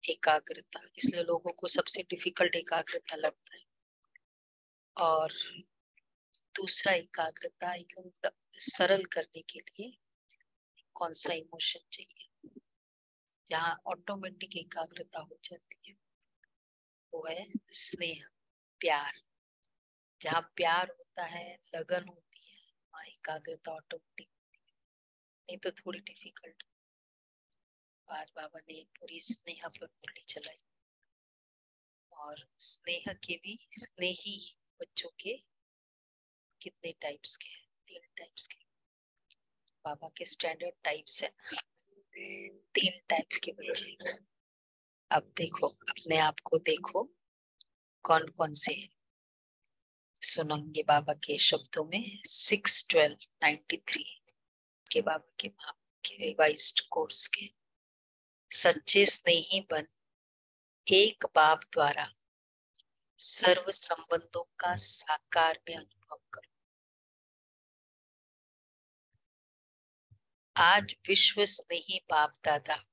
एकाग्रता, इसलिए लोगों को सबसे डिफिकल्ट एकाग्रता लगता है। और दूसरा एकाग्रता एकदम सरल करने के लिए कौन सा इमोशन चाहिए, जहाँ ऑटोमेटिक एकाग्रता हो जाती है, वो है स्नेह, प्यार। जहाँ प्यार होता है, लगन होती है, वहाँ एकाग्रता ऑटोमेटिक। नहीं तो थोड़ी डिफिकल्ट। आज बाबा ने पूरी स्नेह पर मुरली चलाई, और स्नेह के भी स्नेही बच्चों के कितने टाइप्स के हैं? 3 टाइप्स के। बाबा के स्टैंडर्ड टाइप्स है 3 टाइप के बच्चे। अब देखो, अपने आप को देखो कौन कौन से हैं। सुनेंगे बाबा के शब्दों में 6/12/93 के बाबा के माँ के रिवाइज्ड कोर्स के। सच्चे स्नेही बन एक बाप द्वारा सर्व संबंधों का साकार में अनुभव करो। आज विश्व स्नेही बाप दादा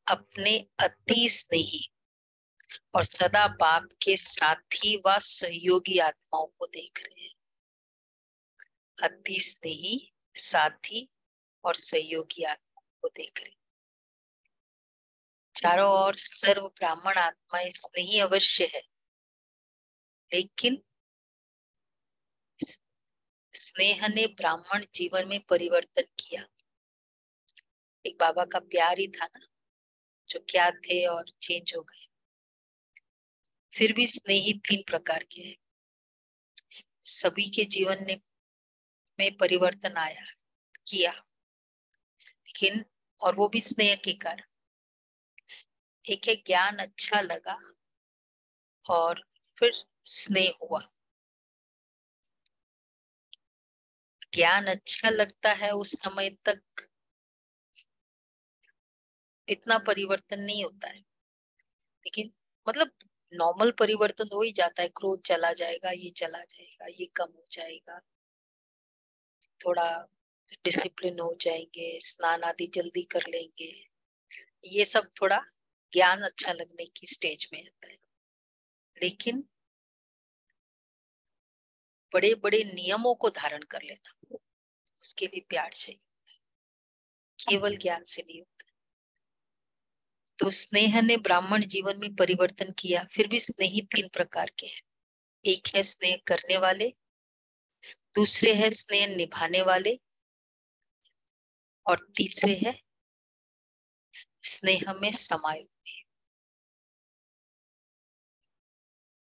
अपने अति स्नेही और सदा बाप के साथी व सहयोगी आत्माओं को देख रहे हैं। अति स्नेही, साथी और सहयोगी आत्माओं को देख रहे हैं। चारों ओर सर्व ब्राह्मण आत्माएं स्नेही अवश्य है, लेकिन स्नेह ने ब्राह्मण जीवन में परिवर्तन किया। एक बाबा का प्यार ही था ना, जो क्या थे और चेंज हो गए। फिर भी स्नेही 3 प्रकार के हैं। सभी के जीवन में परिवर्तन आया किया, लेकिन और वो भी स्नेह के कारण। एक है ज्ञान अच्छा लगा और फिर स्नेह हुआ। ज्ञान अच्छा लगता है, उस समय तक इतना परिवर्तन नहीं होता है, लेकिन मतलब नॉर्मल परिवर्तन हो ही जाता है। क्रोध चला जाएगा, ये चला जाएगा, ये कम हो जाएगा, थोड़ा डिसिप्लिन हो जाएंगे, स्नान आदि जल्दी कर लेंगे। ये सब थोड़ा ज्ञान अच्छा लगने की स्टेज में आता है। लेकिन बड़े बड़े नियमों को धारण कर लेना, उसके लिए प्यार चाहिए, केवल ज्ञान से नहीं होता। तो स्नेह ने ब्राह्मण जीवन में परिवर्तन किया। फिर भी स्नेही 3 प्रकार के हैं। एक है स्नेह करने वाले, दूसरे है स्नेह निभाने वाले, और तीसरे है स्नेह में समाये हुए।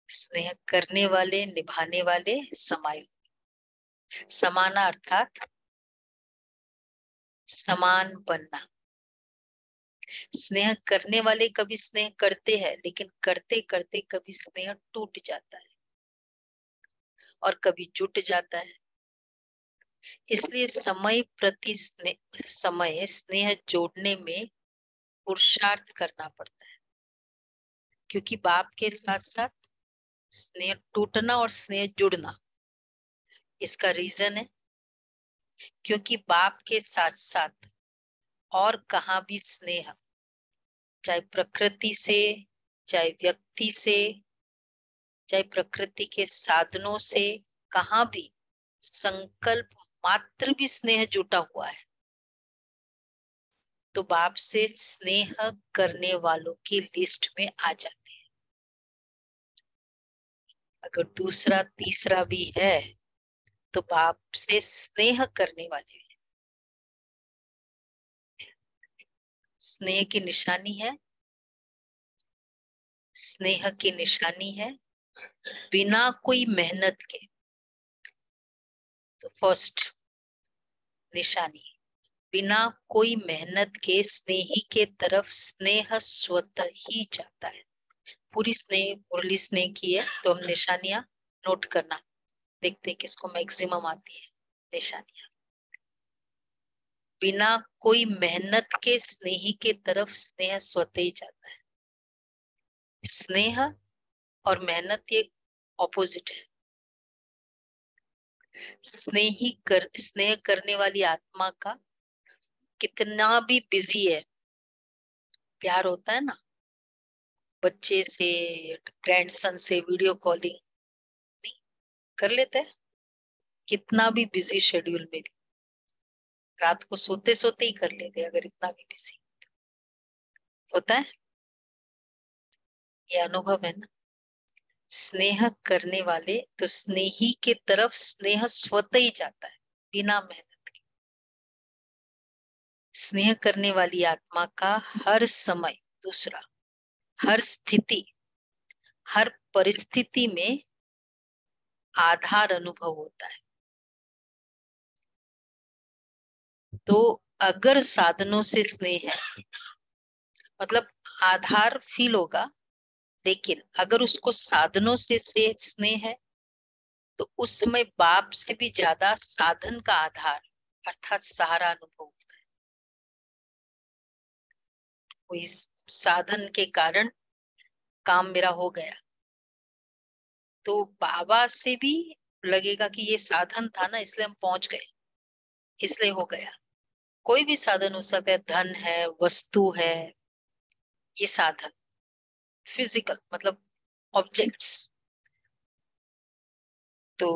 स्नेह करने वाले, निभाने वाले, समाये हुए। समाना अर्थात समान बनना। स्नेह करने वाले कभी स्नेह करते हैं, लेकिन करते करते कभी स्नेह टूट जाता है और कभी जुट जाता है। इसलिए समय स्नेह जोड़ने में पुरुषार्थ करना पड़ता है, क्योंकि बाप के साथ साथ स्नेह टूटना और स्नेह जुड़ना, इसका रीजन है क्योंकि बाप के साथ साथ और कहाँ भी स्नेह, चाहे प्रकृति से, चाहे व्यक्ति से, चाहे प्रकृति के साधनों से, कहाँ भी संकल्प मात्र भी स्नेह जुटा हुआ है, तो बाप से स्नेह करने वालों की लिस्ट में आ जाते हैं। अगर दूसरा तीसरा भी है तो बाप से स्नेह करने वाले हैं। स्नेह की निशानी है, स्नेह की निशानी है बिना कोई मेहनत के। तो फर्स्ट निशानी, बिना कोई मेहनत के स्नेही के तरफ स्नेह स्वतः ही जाता है। पूरी स्नेह मुरली स्नेह की है, तो हम निशानियां नोट करना, देखते किसको मैक्सिमम आती है निशानियां। बिना कोई मेहनत के स्नेही के तरफ स्नेह स्वतः ही जाता है। स्नेह और मेहनत ये ऑपोजिट है। स्नेह करने वाली आत्मा का कितना भी बिजी है, प्यार होता है ना, बच्चे से, ग्रैंडसन से वीडियो कॉलिंग नहीं कर लेते हैं, कितना भी बिजी शेड्यूल में भी, रात को सोते सोते ही कर लेते हैं, अगर इतना भी बिजी होता है। ये अनुभव है ना। स्नेह करने वाले तो स्नेही के तरफ स्नेह स्वतः ही जाता है, बिना मेहनत के। स्नेह करने वाली आत्मा का हर समय, दूसरा, हर स्थिति, हर परिस्थिति में आधार अनुभव होता है। तो अगर साधनों से स्नेह है, मतलब आधार फील होगा, लेकिन अगर उसको साधनों से स्नेह है, तो उस समय बाप से भी ज्यादा साधन का आधार अर्थात सहारा अनुभव होता है। कोई साधन के कारण काम मेरा हो गया, तो बाबा से भी लगेगा कि ये साधन था ना, इसलिए हम पहुंच गए, इसलिए हो गया। कोई भी साधन हो सकता है, धन है, वस्तु है, ये साधन फिजिकल मतलब ऑब्जेक्ट्स। तो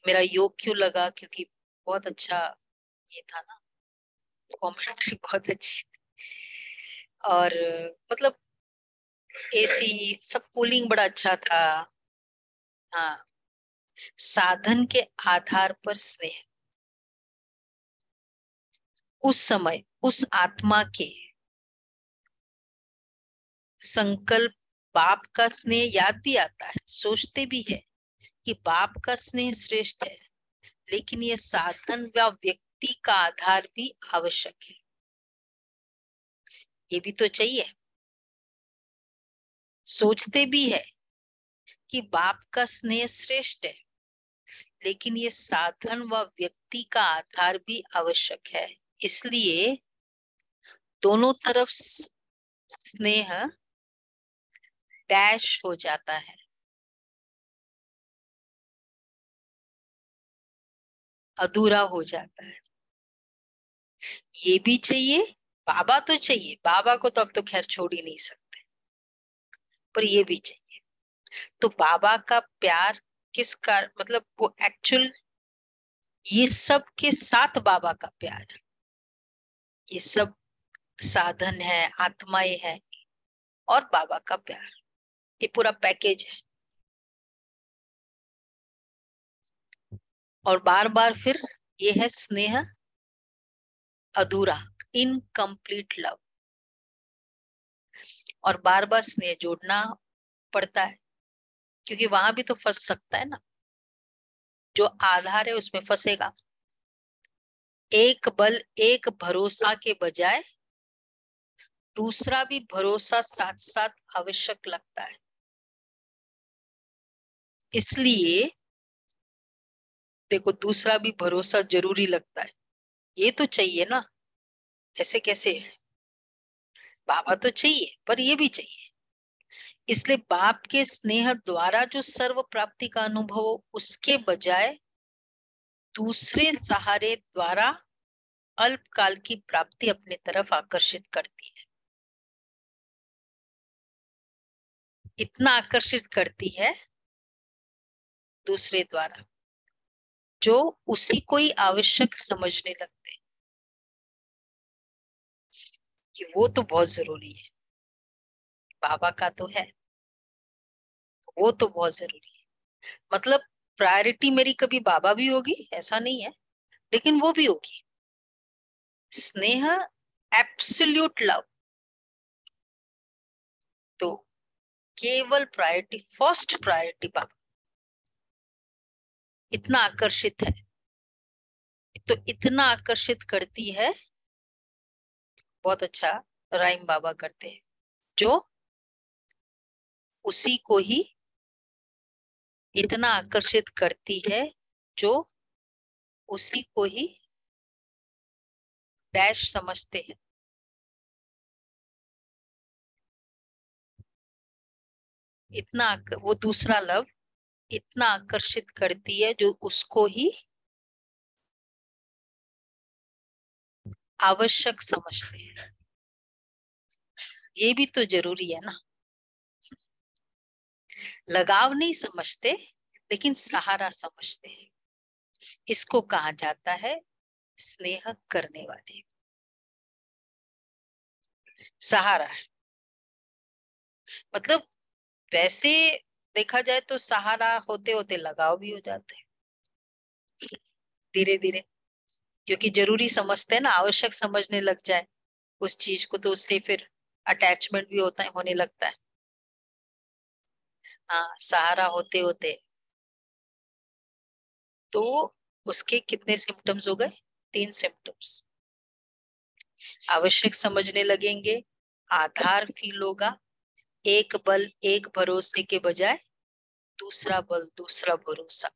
मेरा योग क्यों लगा, क्योंकि बहुत अच्छा ये था ना, कॉमेंट्री बहुत अच्छी थी। और मतलब एसी सब, कूलिंग बड़ा अच्छा था। हाँ, साधन के आधार पर स्नेह उस समय उस आत्मा के संकल्प, बाप का स्नेह याद भी आता है, सोचते भी है कि बाप का स्नेह श्रेष्ठ है, लेकिन ये साधन व व्यक्ति का आधार भी आवश्यक है, ये भी तो चाहिए। सोचते भी है कि बाप का स्नेह श्रेष्ठ है, लेकिन ये साधन व व्यक्ति का आधार भी आवश्यक है, इसलिए दोनों तरफ स्नेह डैश हो जाता है, अधूरा हो जाता है। ये भी चाहिए, बाबा तो चाहिए, बाबा को तो अब तो खैर छोड़ ही नहीं सकते, पर ये भी चाहिए। तो बाबा का प्यार किसका, मतलब वो एक्चुअल, ये सब के साथ बाबा का प्यार, ये सब साधन है, आत्माएं है, और बाबा का प्यार, ये पूरा पैकेज है। और बार बार फिर ये है स्नेह अधूरा, इनकम्प्लीट लव, और बार बार स्नेह जोड़ना पड़ता है, क्योंकि वहां भी तो फंस सकता है ना, जो आधार है उसमें फंसेगा। एक बल एक भरोसा के बजाय दूसरा भी भरोसा साथ साथ आवश्यक लगता है, इसलिए देखो दूसरा भी भरोसा जरूरी लगता है, ये तो चाहिए ना, ऐसे कैसे है, बाबा तो चाहिए पर ये भी चाहिए। इसलिए बाप के स्नेह द्वारा जो सर्व प्राप्ति का अनुभव हो, उसके बजाय दूसरे सहारे द्वारा अल्पकाल की प्राप्ति अपने तरफ आकर्षित करती है। इतना आकर्षित करती है दूसरे द्वारा, जो उसी को ही आवश्यक समझने लगते हैं कि वो तो बहुत जरूरी है, बाबा का तो है, वो तो बहुत जरूरी है। मतलब प्रायोरिटी मेरी कभी बाबा भी होगी ऐसा नहीं है, लेकिन वो भी होगी स्नेह, एब्सोल्यूट लव, तो केवल प्रायोरिटी, फर्स्ट प्रायोरिटी बाबा, इतना आकर्षित है, तो इतना आकर्षित करती है। बहुत अच्छा राइम बाबा करते हैं, जो उसी को ही इतना आकर्षित करती है, जो उसी को ही डैश समझते हैं। इतना वो दूसरा लव इतना आकर्षित करती है, जो उसको ही आवश्यक समझते हैं। ये भी तो जरूरी है ना। लगाव नहीं समझते लेकिन सहारा समझते हैं। इसको कहा जाता है स्नेह करने वाले। सहारा है मतलब, वैसे देखा जाए तो सहारा होते होते लगाव भी हो जाते हैं धीरे धीरे, क्योंकि जरूरी समझते हैं ना, आवश्यक समझने लग जाए उस चीज को तो उससे फिर अटैचमेंट भी होता है, होने लगता है। हाँ, सहारा होते होते तो उसके कितने सिम्टम्स हो गए? 3 सिम्टम्स। आवश्यक समझने लगेंगे, आधार फील होगा, एक बल एक भरोसे के बजाय दूसरा बल दूसरा भरोसा,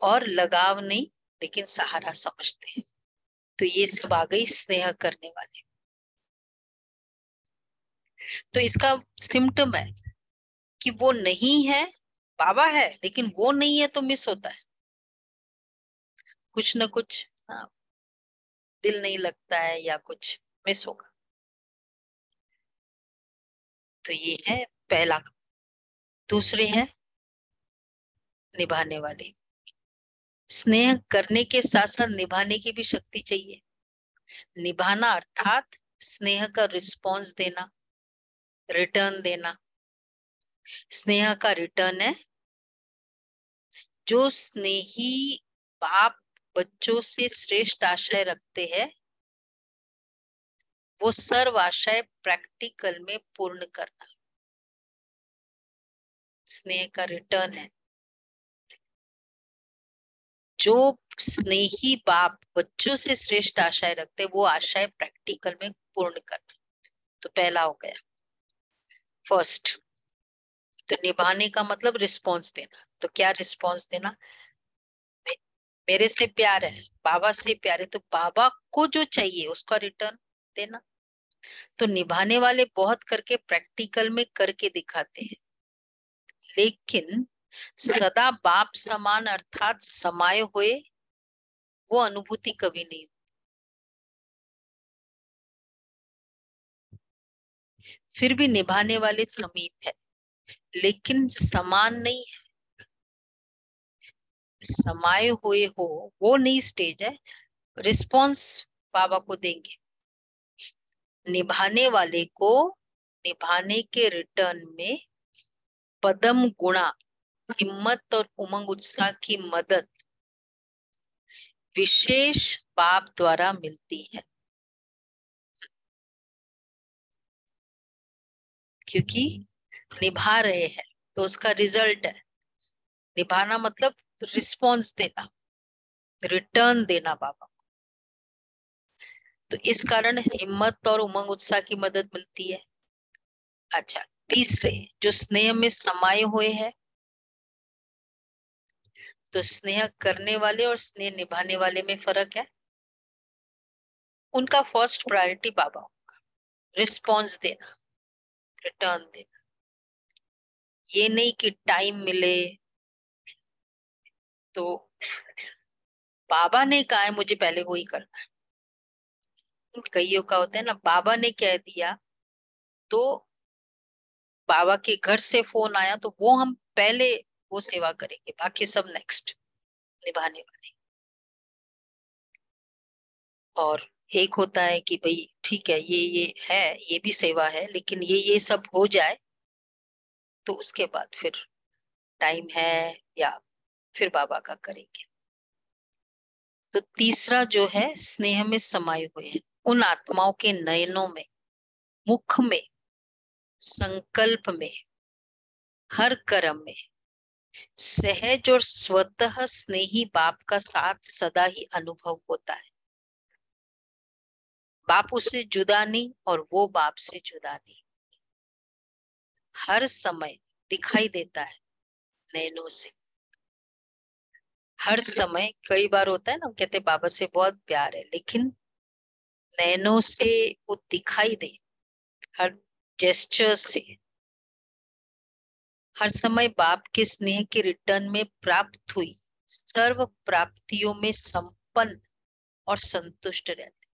और लगाव नहीं लेकिन सहारा समझते हैं। तो ये सब आ गई स्नेह करने वाले। तो इसका सिम्टम है कि वो नहीं है, बाबा है लेकिन वो नहीं है तो मिस होता है कुछ ना कुछ। हाँ, दिल नहीं लगता है या कुछ मिस होगा। तो ये है पहला। दूसरे हैं निभाने वाले। स्नेह करने के साथ साथ निभाने की भी शक्ति चाहिए। निभाना अर्थात स्नेह का रिस्पॉन्स देना, रिटर्न देना। स्नेह का रिटर्न है जो स्नेही बाप बच्चों से श्रेष्ठ आशय रखते हैं, वो सर्व आशय प्रैक्टिकल में पूर्ण करना। स्नेह का रिटर्न है जो स्नेही बाप बच्चों से श्रेष्ठ आशय रखते, वो आशय प्रैक्टिकल में पूर्ण करना। तो पहला हो गया फर्स्ट। तो निभाने का मतलब रिस्पॉन्स देना। तो क्या रिस्पॉन्स देना? मेरे से प्यार है, बाबा से प्यार है, तो बाबा को जो चाहिए उसका रिटर्न देना। तो निभाने वाले बहुत करके प्रैक्टिकल में करके दिखाते हैं, लेकिन सदा बाप समान अर्थात समाये हुए वो अनुभूति कभी नहीं। फिर भी निभाने वाले समीप है लेकिन समान नहीं है, समाये हुए हो वो नहीं स्टेज है। रिस्पॉन्स बाबा को देंगे। निभाने वाले को निभाने के रिटर्न में पदम गुणा, हिम्मत और उमंग उत्साह की मदद विशेष बाप द्वारा मिलती है, क्योंकि निभा रहे हैं तो उसका रिजल्ट है। निभाना मतलब रिस्पॉन्स देना, रिटर्न देना बाबा। तो इस कारण हिम्मत और उमंग उत्साह की मदद मिलती है। अच्छा, तीसरे जो स्नेह में समाये हुए हैं। तो स्नेह करने वाले और स्नेह निभाने वाले में फर्क है। उनका फर्स्ट प्रायोरिटी बाबा होगा, रिस्पॉन्स देना, रिटर्न देना। ये नहीं कि टाइम मिले तो बाबा ने कहा है मुझे पहले वो ही करना है। कईयों का होता है ना, बाबा ने कह दिया तो बाबा के घर से फोन आया तो वो हम पहले वो सेवा करेंगे, बाकी सब नेक्स्ट, निभाने वाले। और एक होता है कि भाई ठीक है, ये है, ये भी सेवा है, लेकिन ये सब हो जाए तो उसके बाद फिर टाइम है या फिर बाबा का करेंगे। तो तीसरा जो है स्नेह में समाये हुए हैं, उन आत्माओं के नयनों में, मुख में, संकल्प में, हर कर्म में सहज और स्वतः स्नेही बाप का साथ सदा ही अनुभव होता है। बाप उससे जुदा नहीं और वो बाप से जुदा नहीं, हर समय दिखाई देता है नैनों से। हर समय, कई बार होता है ना, हम कहते हैं बाबा से बहुत प्यार है, लेकिन नैनों से वो दिखाई दे, हर जेस्चर से। हर समय बाप के स्नेह के रिटर्न में प्राप्त हुई सर्व प्राप्तियों में संपन्न और संतुष्ट रहते।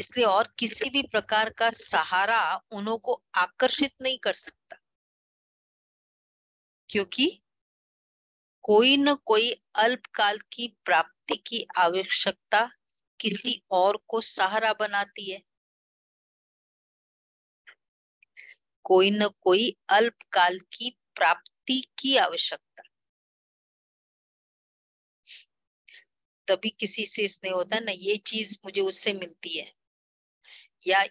इसलिए और किसी भी प्रकार का सहारा उनको आकर्षित नहीं कर सकता, क्योंकि कोई न कोई अल्पकाल की प्राप्ति की आवश्यकता किसी और को सहारा बनाती है। कोई न कोई अल्पकाल की प्राप्ति की आवश्यकता, तभी किसी से स्नेह होता है ना, ये चीज मुझे उससे मिलती है, या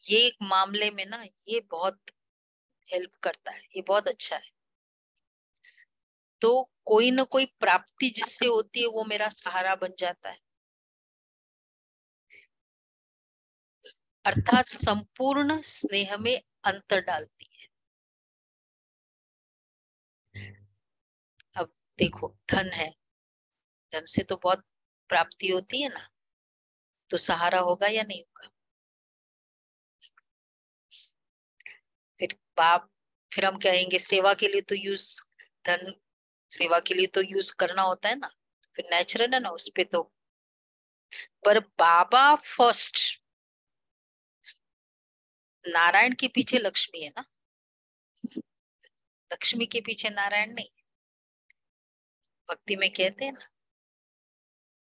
ये एक मामले में ना ये बहुत हेल्प करता है, ये बहुत अच्छा है। तो कोई न कोई प्राप्ति जिससे होती है वो मेरा सहारा बन जाता है। अर्थात संपूर्ण स्नेह में अंतर डालती है। अब देखो, धन है, धन से तो बहुत प्राप्ति होती है ना, तो सहारा होगा या नहीं होगा? फिर हम कहेंगे सेवा के लिए तो धन सेवा के लिए तो यूज करना होता है ना, फिर नेचुरल है ना उस पे तो। पर बाबा फर्स्ट, नारायण के पीछे लक्ष्मी है ना, लक्ष्मी के पीछे नारायण नहीं। भक्ति में कहते हैं ना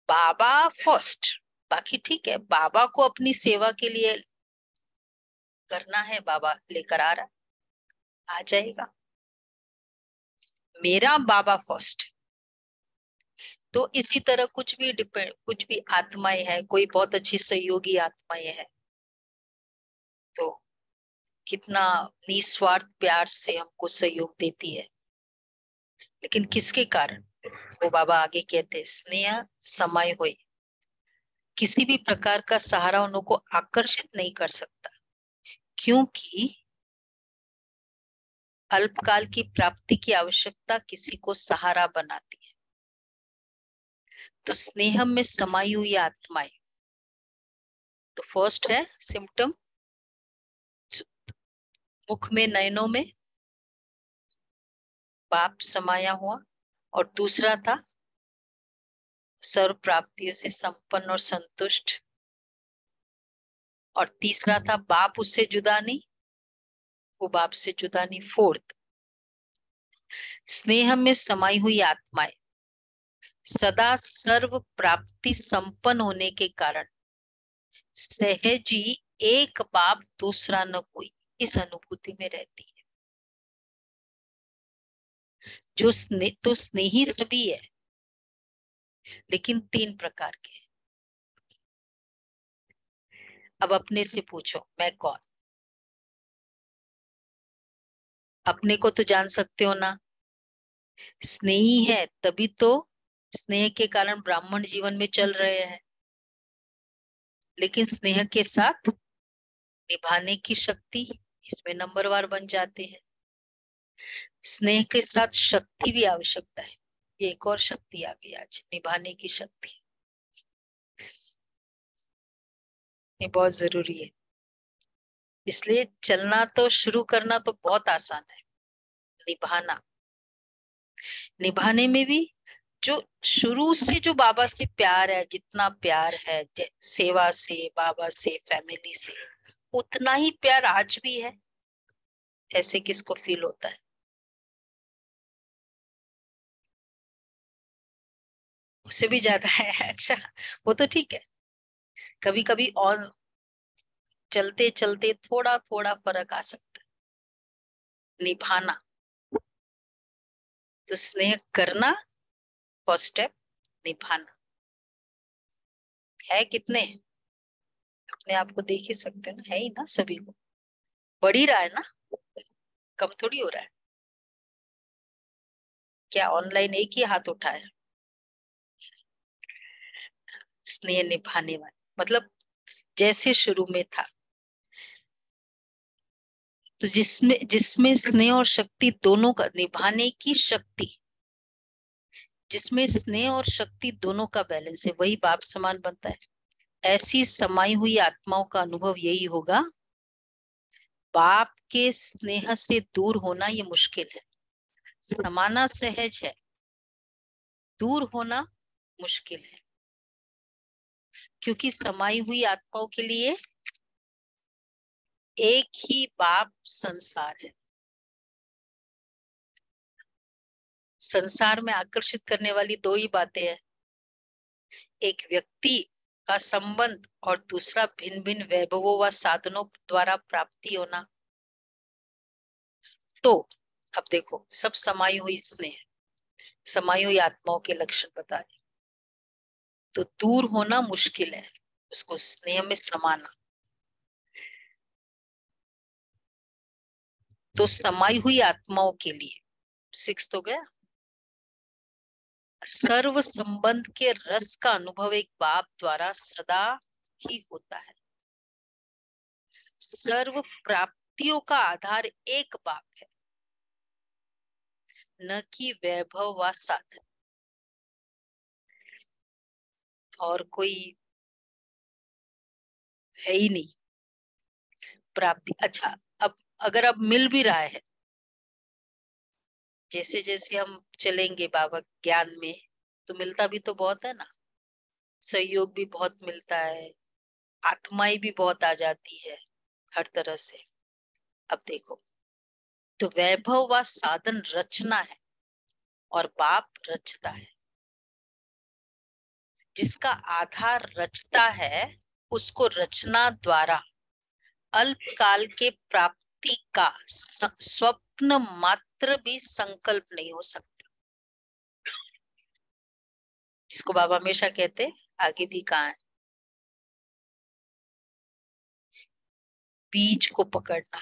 बाबा फर्स्ट, बाकी ठीक है, बाबा को अपनी सेवा के लिए करना है, बाबा लेकर आ रहा, आ जाएगा। मेरा बाबा फर्स्ट। तो इसी तरह कुछ भी आत्माएं है, कोई बहुत अच्छी सहयोगी आत्माएं है, तो कितना निस्वार्थ प्यार से हमको सहयोग देती है, लेकिन किसके कारण? वो बाबा आगे कहते हैं स्नेह समय हुए, किसी भी प्रकार का सहारा उनको आकर्षित नहीं कर सकता, क्योंकि अल्पकाल की प्राप्ति की आवश्यकता किसी को सहारा बनाती है। तो स्नेह में समाई हुई आत्माएं, तो फर्स्ट है सिम्टम, मुख में नयनों में पाप समाया हुआ, और दूसरा था सर्व प्राप्तियों से संपन्न और संतुष्ट, और तीसरा था बाप उससे जुदा नहीं, वो बाप से जुदा नहीं। फोर्थ, स्नेह में समाई हुई आत्माएं सदा सर्व प्राप्ति संपन्न होने के कारण सहज ही एक बाप दूसरा न कोई, इस अनुभूति में रहती है। जो स्नेही सभी है, लेकिन तीन प्रकार के। अब अपने से पूछो मैं कौन? अपने को तो जान सकते हो ना, स्नेही है तभी तो स्नेह के कारण ब्राह्मण जीवन में चल रहे हैं, लेकिन स्नेह के साथ निभाने की शक्ति, इसमें नंबरवार बन जाते हैं। स्नेह के साथ शक्ति भी आवश्यकता है, ये एक और शक्ति आ गई आज, निभाने की शक्ति, ये बहुत जरूरी है। इसलिए चलना तो शुरू करना तो बहुत आसान है, निभाना, निभाने में भी जो शुरू से जो बाबा से प्यार है, जितना प्यार है सेवा से, बाबा से, फैमिली से, उतना ही प्यार आज भी है। ऐसे किसको फील होता है? उससे भी ज्यादा है। अच्छा, वो तो ठीक है, कभी कभी और चलते चलते थोड़ा थोड़ा फर्क आ सकता है। निभाना तो स्नेह करना फर्स्ट स्टेप, निभाना है कितने? अपने आप को देख ही सकते हैं ना, है ही ना सभी को, बढ़ ही रहा है ना, कम थोड़ी हो रहा है। क्या ऑनलाइन एक ही हाथ उठा है? स्नेह निभाने वाले मतलब जैसे शुरू में था, तो जिसमें जिसमें स्नेह और शक्ति दोनों का, निभाने की शक्ति, जिसमें स्नेह और शक्ति दोनों का बैलेंस है, वही बाप समान बनता है। ऐसी समाई हुई आत्माओं का अनुभव यही होगा। बाप के स्नेह से दूर होना ये मुश्किल है, समाना सहज है, दूर होना मुश्किल है, क्योंकि समाई हुई आत्माओं के लिए एक ही बाप संसार है। संसार में आकर्षित करने वाली दो ही बातें हैं, एक व्यक्ति का संबंध और दूसरा भिन्न भिन्न वैभवों व साधनों द्वारा प्राप्ति होना। तो अब देखो, सब समाई हुई स्नेह, समाई हुई आत्माओं के लक्षण बता रहे, तो दूर होना मुश्किल है, उसको स्नेह में समाना। तो समाई हुई आत्माओं के लिए 6 तो गया, सर्व संबंध के रस का अनुभव एक बाप द्वारा सदा ही होता है। सर्व प्राप्तियों का आधार एक बाप है, न कि वैभव व साधन। और कोई है ही नहीं प्राप्ति। अच्छा, अगर अब मिल भी रहा है, जैसे जैसे हम चलेंगे बाबा ज्ञान में, तो मिलता भी तो बहुत है ना, सहयोग भी बहुत मिलता है, आत्माएं भी बहुत आ जाती है हर तरह से। अब देखो, तो वैभव व साधन रचना है और बाप रचता है। जिसका आधार रचता है, उसको रचना द्वारा अल्पकाल के प्राप्ति का स्वप्न मात्र भी संकल्प नहीं हो सकता। इसको बाबा हमेशा कहते, आगे भी कहा है, बीज को पकड़ना,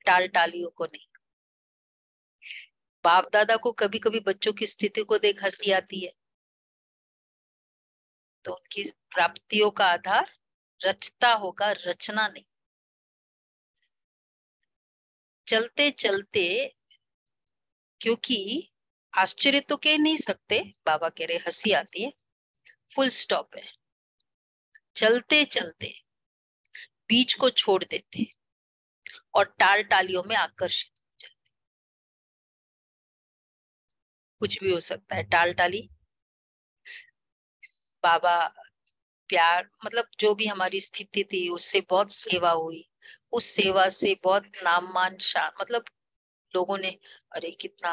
टाल टालियों को नहीं। बाप दादा को कभी कभी बच्चों की स्थिति को देख हंसी आती है, तो उनकी प्राप्तियों का आधार रचता होगा, रचना नहीं। चलते चलते, क्योंकि आश्चर्य तो कह नहीं सकते, बाबा कह रहे हंसी आती है, फुल स्टॉप है। चलते चलते बीच को छोड़ देते और टाल टालियों में आकर्षित हो जाते। कुछ भी हो सकता है, टाल टाली, बाबा प्यार, मतलब जो भी हमारी स्थिति थी उससे बहुत सेवा हुई, उस सेवा से बहुत नाम मान शान, मतलब लोगों ने, अरे कितना,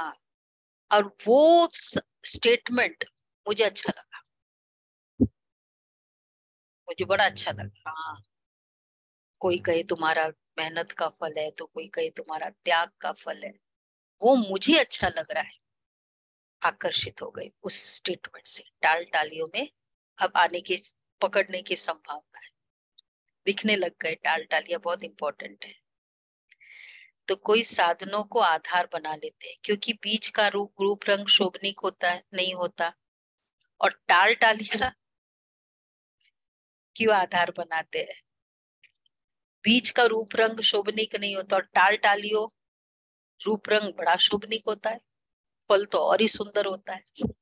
और वो स्टेटमेंट मुझे अच्छा लगा, मुझे बड़ा अच्छा लगा। हाँ, कोई कहे तुम्हारा मेहनत का फल है, तो कोई कहे तुम्हारा त्याग का फल है, वो मुझे अच्छा लग रहा है। आकर्षित हो गए उस स्टेटमेंट से, टाल टालियों में अब आने के, पकड़ने की संभावना है, दिखने लग गए टाल टालियां बहुत इंपॉर्टेंट है। तो कोई साधनों को आधार बना लेते हैं, क्योंकि बीज का रूप रंग शोभनीक होता है, नहीं होता, और टाल टालियां क्यों आधार बनाते हैं? बीज का रूप रंग शोभनीक नहीं होता, और टाल टालियों रूप रंग बड़ा शोभनीक होता है, फल तो और ही सुंदर होता है।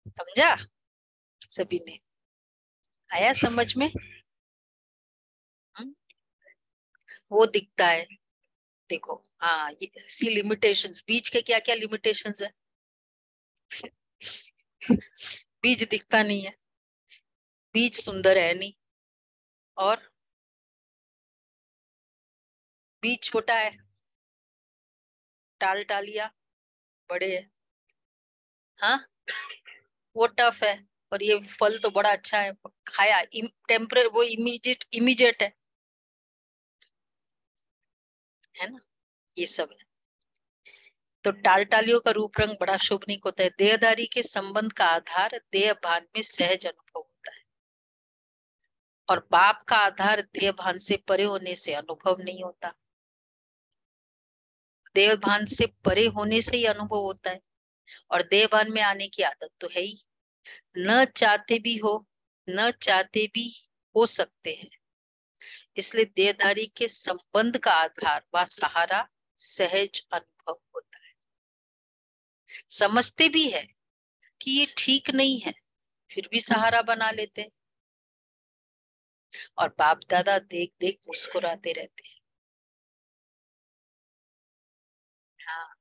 समझा सभी ने? आया समझ में? वो दिखता है, देखो। हाँ, ये सी लिमिटेशंस, बीज के क्या क्या लिमिटेशंस है। बीज दिखता नहीं है, बीज सुंदर है नहीं, और बीज छोटा है, टाल टालिया बड़े है। हाँ, वो टफ है, और ये फल तो बड़ा अच्छा है, खाया टेम्पररी, वो इमीडिएट इमीडिएट है ना, ये सब है। तो टाल टालियों का रूप रंग बड़ा शोभनीक होता है। देहधारी के संबंध का आधार देह भान में सहज अनुभव होता है, और बाप का आधार देह भान से परे होने से अनुभव नहीं होता। देह भान से परे होने से ही अनुभव होता है, और देह भान में आने की आदत तो है ही, न चाहते भी हो, न चाहते भी हो सकते हैं। इसलिए देहधारी के संबंध का आधार व सहारा सहज अनुभव होता है। समझते भी है कि ये ठीक नहीं है, फिर भी सहारा बना लेते हैं, और बाप दादा देख देख मुस्कुराते रहते हैं। हाँ,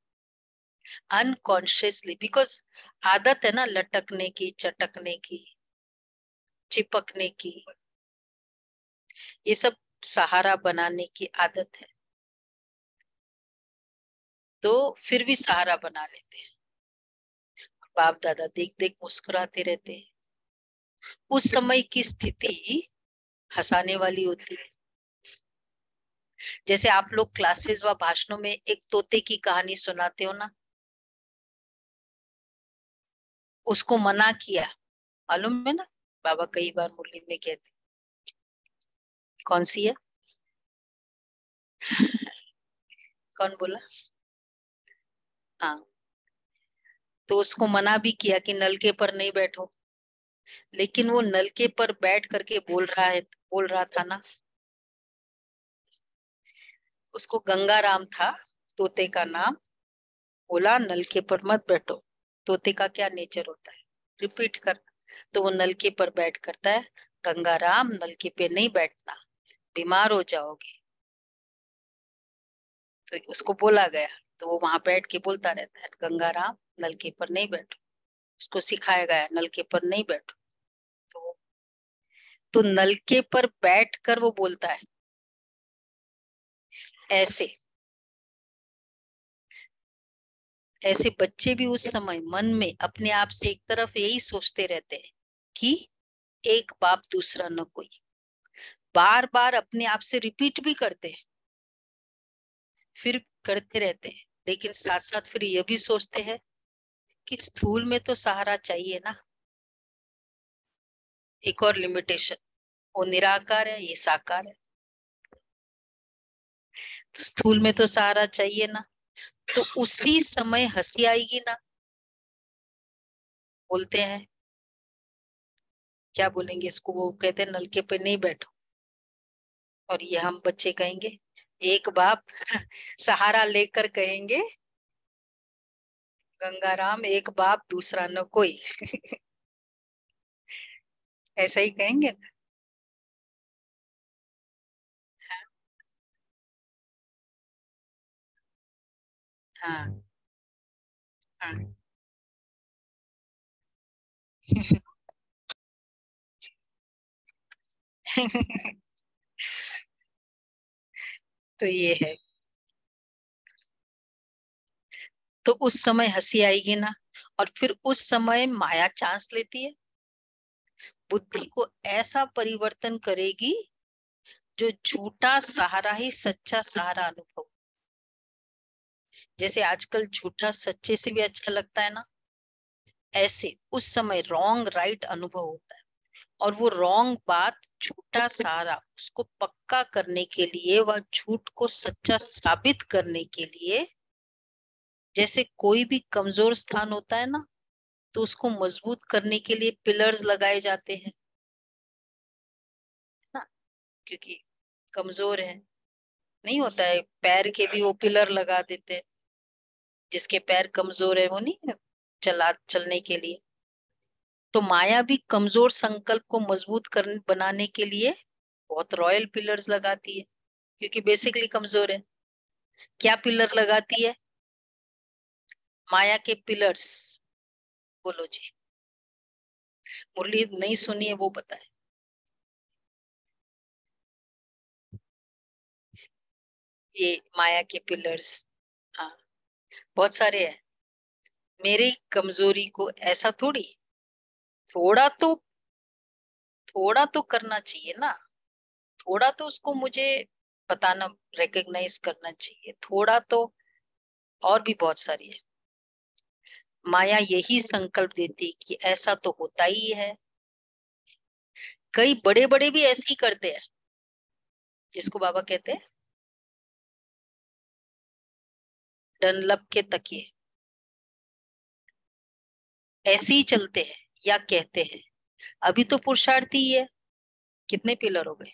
अनकॉन्शियसली, बिकॉज आदत है ना लटकने की, चटकने की, चिपकने की। ये सब सहारा बनाने की आदत है, तो फिर भी सहारा बना लेते हैं। बाप दादा देख देख मुस्कुराते रहते हैं। उस समय की स्थिति हंसाने वाली होती है। जैसे आप लोग क्लासेस व भाषणों में एक तोते की कहानी सुनाते हो ना, उसको मना किया, मालूम है ना, बाबा कई बार मुरली में कहते, कौन सी है? कौन बोला? हाँ, तो उसको मना भी किया कि नलके पर नहीं बैठो, लेकिन वो नलके पर बैठ करके बोल रहा था ना। उसको गंगाराम था तोते का नाम, बोला नलके पर मत बैठो। तोते का क्या नेचर होता है, रिपीट कर। तो वो नलके पर बैठ करता है, गंगाराम नलके पे नहीं बैठना, बीमार हो जाओगे। तो उसको बोला गया, तो वो वहां बैठ के बोलता रहता है, गंगाराम नलके पर नहीं बैठो। उसको सिखाया गया नलके पर नहीं बैठो। तो नलके पर बैठ कर वो बोलता है ऐसे। ऐसे बच्चे भी उस समय मन में अपने आप से एक तरफ यही सोचते रहते हैं कि एक बाप दूसरा न कोई, बार बार अपने आप से रिपीट भी करते हैं, फिर करते रहते हैं, लेकिन साथ साथ फिर ये भी सोचते हैं कि स्थूल में तो सहारा चाहिए ना। एक और लिमिटेशन, वो निराकार है, ये साकार है, तो स्थूल में तो सहारा चाहिए ना। तो उसी समय हंसी आएगी ना, बोलते हैं, क्या बोलेंगे इसको, वो कहते हैं नलके पे नहीं बैठो, और ये हम बच्चे कहेंगे, एक बाप सहारा लेकर कहेंगे, गंगाराम एक बाप दूसरा न कोई। ऐसा ही कहेंगे ना। हाँ हाँ। तो ये है, तो उस समय हंसी आएगी ना, और फिर उस समय माया चांस लेती है, बुद्धि को ऐसा परिवर्तन करेगी जो झूठा सहारा ही सच्चा सहारा अनुभव। जैसे आजकल झूठा सच्चे से भी अच्छा लगता है ना, ऐसे उस समय रॉन्ग राइट अनुभव होता है। और वो रॉन्ग बात, झूठा सहारा, उसको पक्का करने के लिए, वह झूठ को सच्चा साबित करने के लिए, जैसे कोई भी कमजोर स्थान होता है ना, तो उसको मजबूत करने के लिए पिलर्स लगाए जाते हैं ना, क्योंकि कमजोर है। नहीं होता है, पैर के भी वो पिलर लगा देते हैं, जिसके पैर कमजोर है वो नहीं है, चलने के लिए। तो माया भी कमजोर संकल्प को मजबूत कर बनाने के लिए बहुत रॉयल पिलर्स लगाती है, क्योंकि बेसिकली कमजोर है। क्या पिलर लगाती है माया के पिलर्स? बोलो जी, मुरली नहीं सुनी है वो बताए। ये माया के पिलर्स, हाँ, बहुत सारे हैं। मेरी कमजोरी को ऐसा थोड़ी, थोड़ा तो, थोड़ा तो करना चाहिए ना, थोड़ा तो उसको मुझे बताना, रिकग्नाइज करना चाहिए थोड़ा तो। और भी बहुत सारी है। माया यही संकल्प देती कि ऐसा तो होता ही है। कई बड़े बड़े भी ऐसे ही करते हैं, जिसको बाबा कहते हैं डनलप के तकिए, ऐसे ही चलते हैं या कहते हैं अभी तो पुरुषार्थी ही है, कितने पिलर हो गए,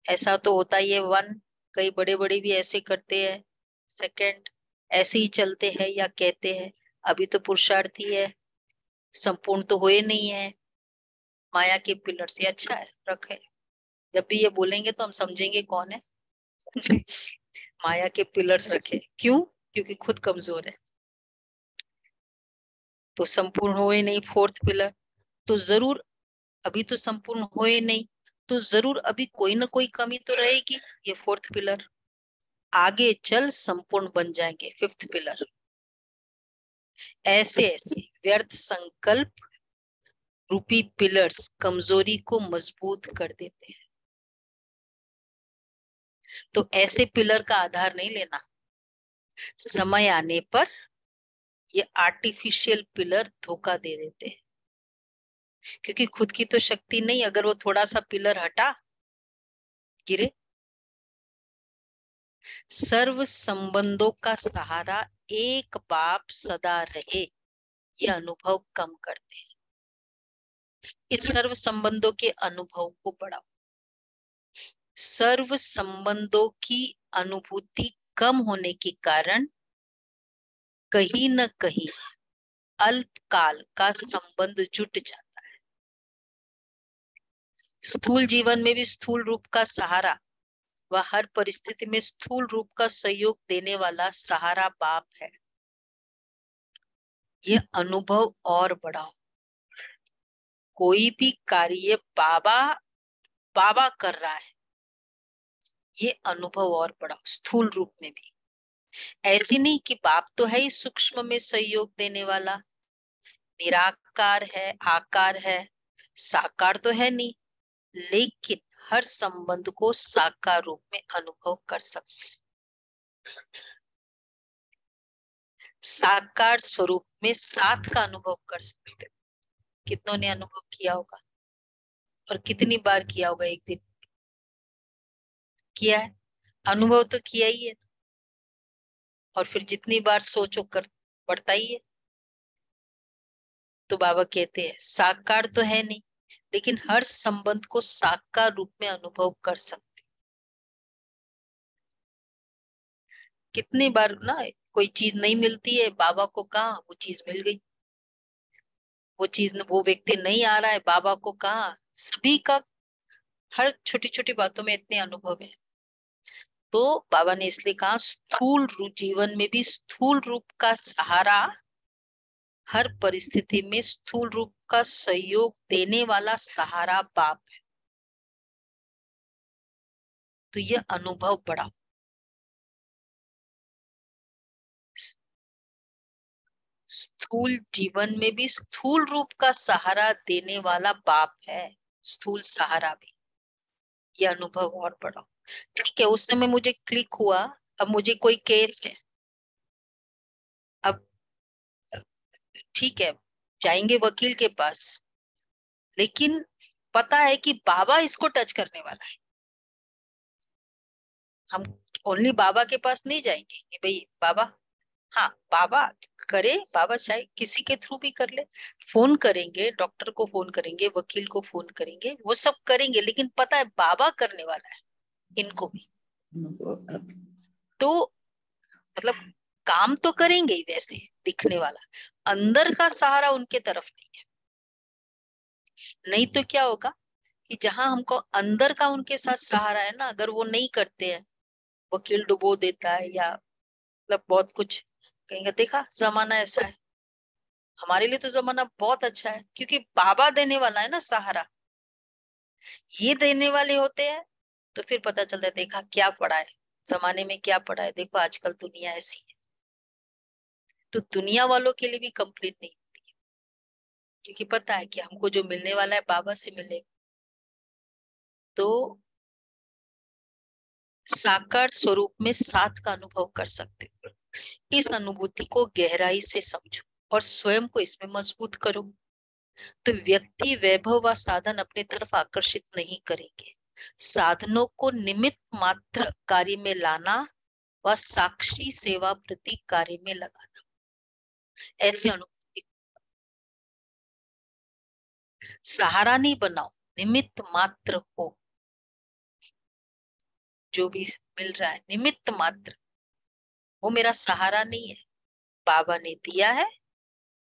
ऐसा तो होता ही है वन। कई बड़े बड़े भी ऐसे करते हैं, सेकंड, ऐसे ही चलते हैं या कहते हैं अभी तो पुरुषार्थी है, संपूर्ण तो हुए नहीं है। माया के पिलर से अच्छा है रखे, जब भी ये बोलेंगे तो हम समझेंगे कौन है। माया के पिलर्स रखे, क्यों? क्योंकि खुद कमजोर है, तो संपूर्ण हुए नहीं, फोर्थ पिलर, तो जरूर अभी तो संपूर्ण हुए नहीं, तो जरूर अभी कोई ना कोई कमी तो रहेगी। ये फोर्थ पिलर आगे चल संपूर्ण बन जाएंगे। फिफ्थ पिलर, ऐसे ऐसे व्यर्थ संकल्प रूपी पिलर्स कमजोरी को मजबूत कर देते हैं। तो ऐसे पिलर का आधार नहीं लेना। समय आने पर ये आर्टिफिशियल पिलर धोखा दे देते हैं, क्योंकि खुद की तो शक्ति नहीं। अगर वो थोड़ा सा पिलर हटा, गिरे। सर्व संबंधों का सहारा एक बाप सदा रहे, ये अनुभव कम करते हैं। इस सर्व संबंधों के अनुभव को बढ़ाओ। सर्व संबंधों की अनुभूति कम होने के कारण कहीं न कहीं अल्पकाल का संबंध जुट जाता है। स्थूल जीवन में भी स्थूल रूप का सहारा व हर परिस्थिति में स्थूल रूप का सहयोग देने वाला सहारा बाप है। ये अनुभव और बढ़ाओ। कोई भी कार्य बाबा बाबा कर रहा है, ये अनुभव और बढ़ाओ। स्थूल रूप में भी ऐसी नहीं कि बाप तो है ही सूक्ष्म में सहयोग देने वाला, निराकार है, आकार है, साकार तो है नहीं, लेकिन हर संबंध को साकार रूप में अनुभव कर सकते। साकार स्वरूप में साथ का अनुभव कर सकते। कितनों ने अनुभव किया होगा और कितनी बार किया होगा? एक दिन किया है, अनुभव तो किया ही है। और फिर जितनी बार सोचो कर बढ़ता ही है। तो बाबा कहते हैं साकार तो है नहीं, लेकिन हर संबंध को साकार रूप में अनुभव कर सकते। कितनी बार ना कोई चीज नहीं मिलती है, बाबा को कहा वो चीज मिल गई। वो चीज वो व्यक्ति नहीं आ रहा है, बाबा को कहा। सभी का हर छोटी छोटी बातों में इतने अनुभव है। तो बाबा ने इसलिए कहा स्थूल जीवन में भी स्थूल रूप का सहारा, हर परिस्थिति में स्थूल रूप का सहयोग देने वाला सहारा बाप है। तो यह अनुभव बढ़ा। स्थूल जीवन में भी स्थूल रूप का सहारा देने वाला बाप है, स्थूल सहारा भी। यह अनुभव और बढ़ा। ठीक है, उस समय मुझे क्लिक हुआ। अब मुझे कोई केस है, अब ठीक है जाएंगे वकील के पास, लेकिन पता है कि बाबा इसको टच करने वाला है। हम ओनली बाबा के पास नहीं जाएंगे कि भाई बाबा, हाँ बाबा करे, बाबा चाहे किसी के थ्रू भी कर ले। फोन करेंगे, डॉक्टर को फोन करेंगे, वकील को फोन करेंगे, वो सब करेंगे, लेकिन पता है बाबा करने वाला है इनको भी। तो मतलब काम तो करेंगे ही वैसे दिखने वाला, अंदर का सहारा उनके तरफ नहीं है। नहीं तो क्या होगा कि जहां हमको अंदर का उनके साथ सहारा है ना, अगर वो नहीं करते हैं, वकील डुबो देता है या मतलब बहुत कुछ कहेंगे, देखा जमाना ऐसा है। हमारे लिए तो जमाना बहुत अच्छा है, क्योंकि बाबा देने वाला है ना सहारा। ये देने वाले होते हैं तो फिर पता चलता है, देखा क्या पड़ा है जमाने में, क्या पड़ा है, देखो आजकल दुनिया ऐसी है। तो दुनिया वालों के लिए भी कंप्लेन नहीं होती है, क्योंकि पता है कि हमको जो मिलने वाला है बाबा से मिले। तो साकार स्वरूप में साथ का अनुभव कर सकते हो। इस अनुभूति को गहराई से समझो और स्वयं को इसमें मजबूत करो। तो व्यक्ति वैभव व साधन अपने तरफ आकर्षित नहीं करेंगे। साधनों को निमित्त मात्र कार्य में लाना व साक्षी सेवा प्रति कार्य में लगाना, ऐसी अनुभूति। सहारा नहीं बनाओ, निमित्त मात्र हो। जो भी मिल रहा है निमित्त मात्र, वो मेरा सहारा नहीं है। बाबा ने दिया है,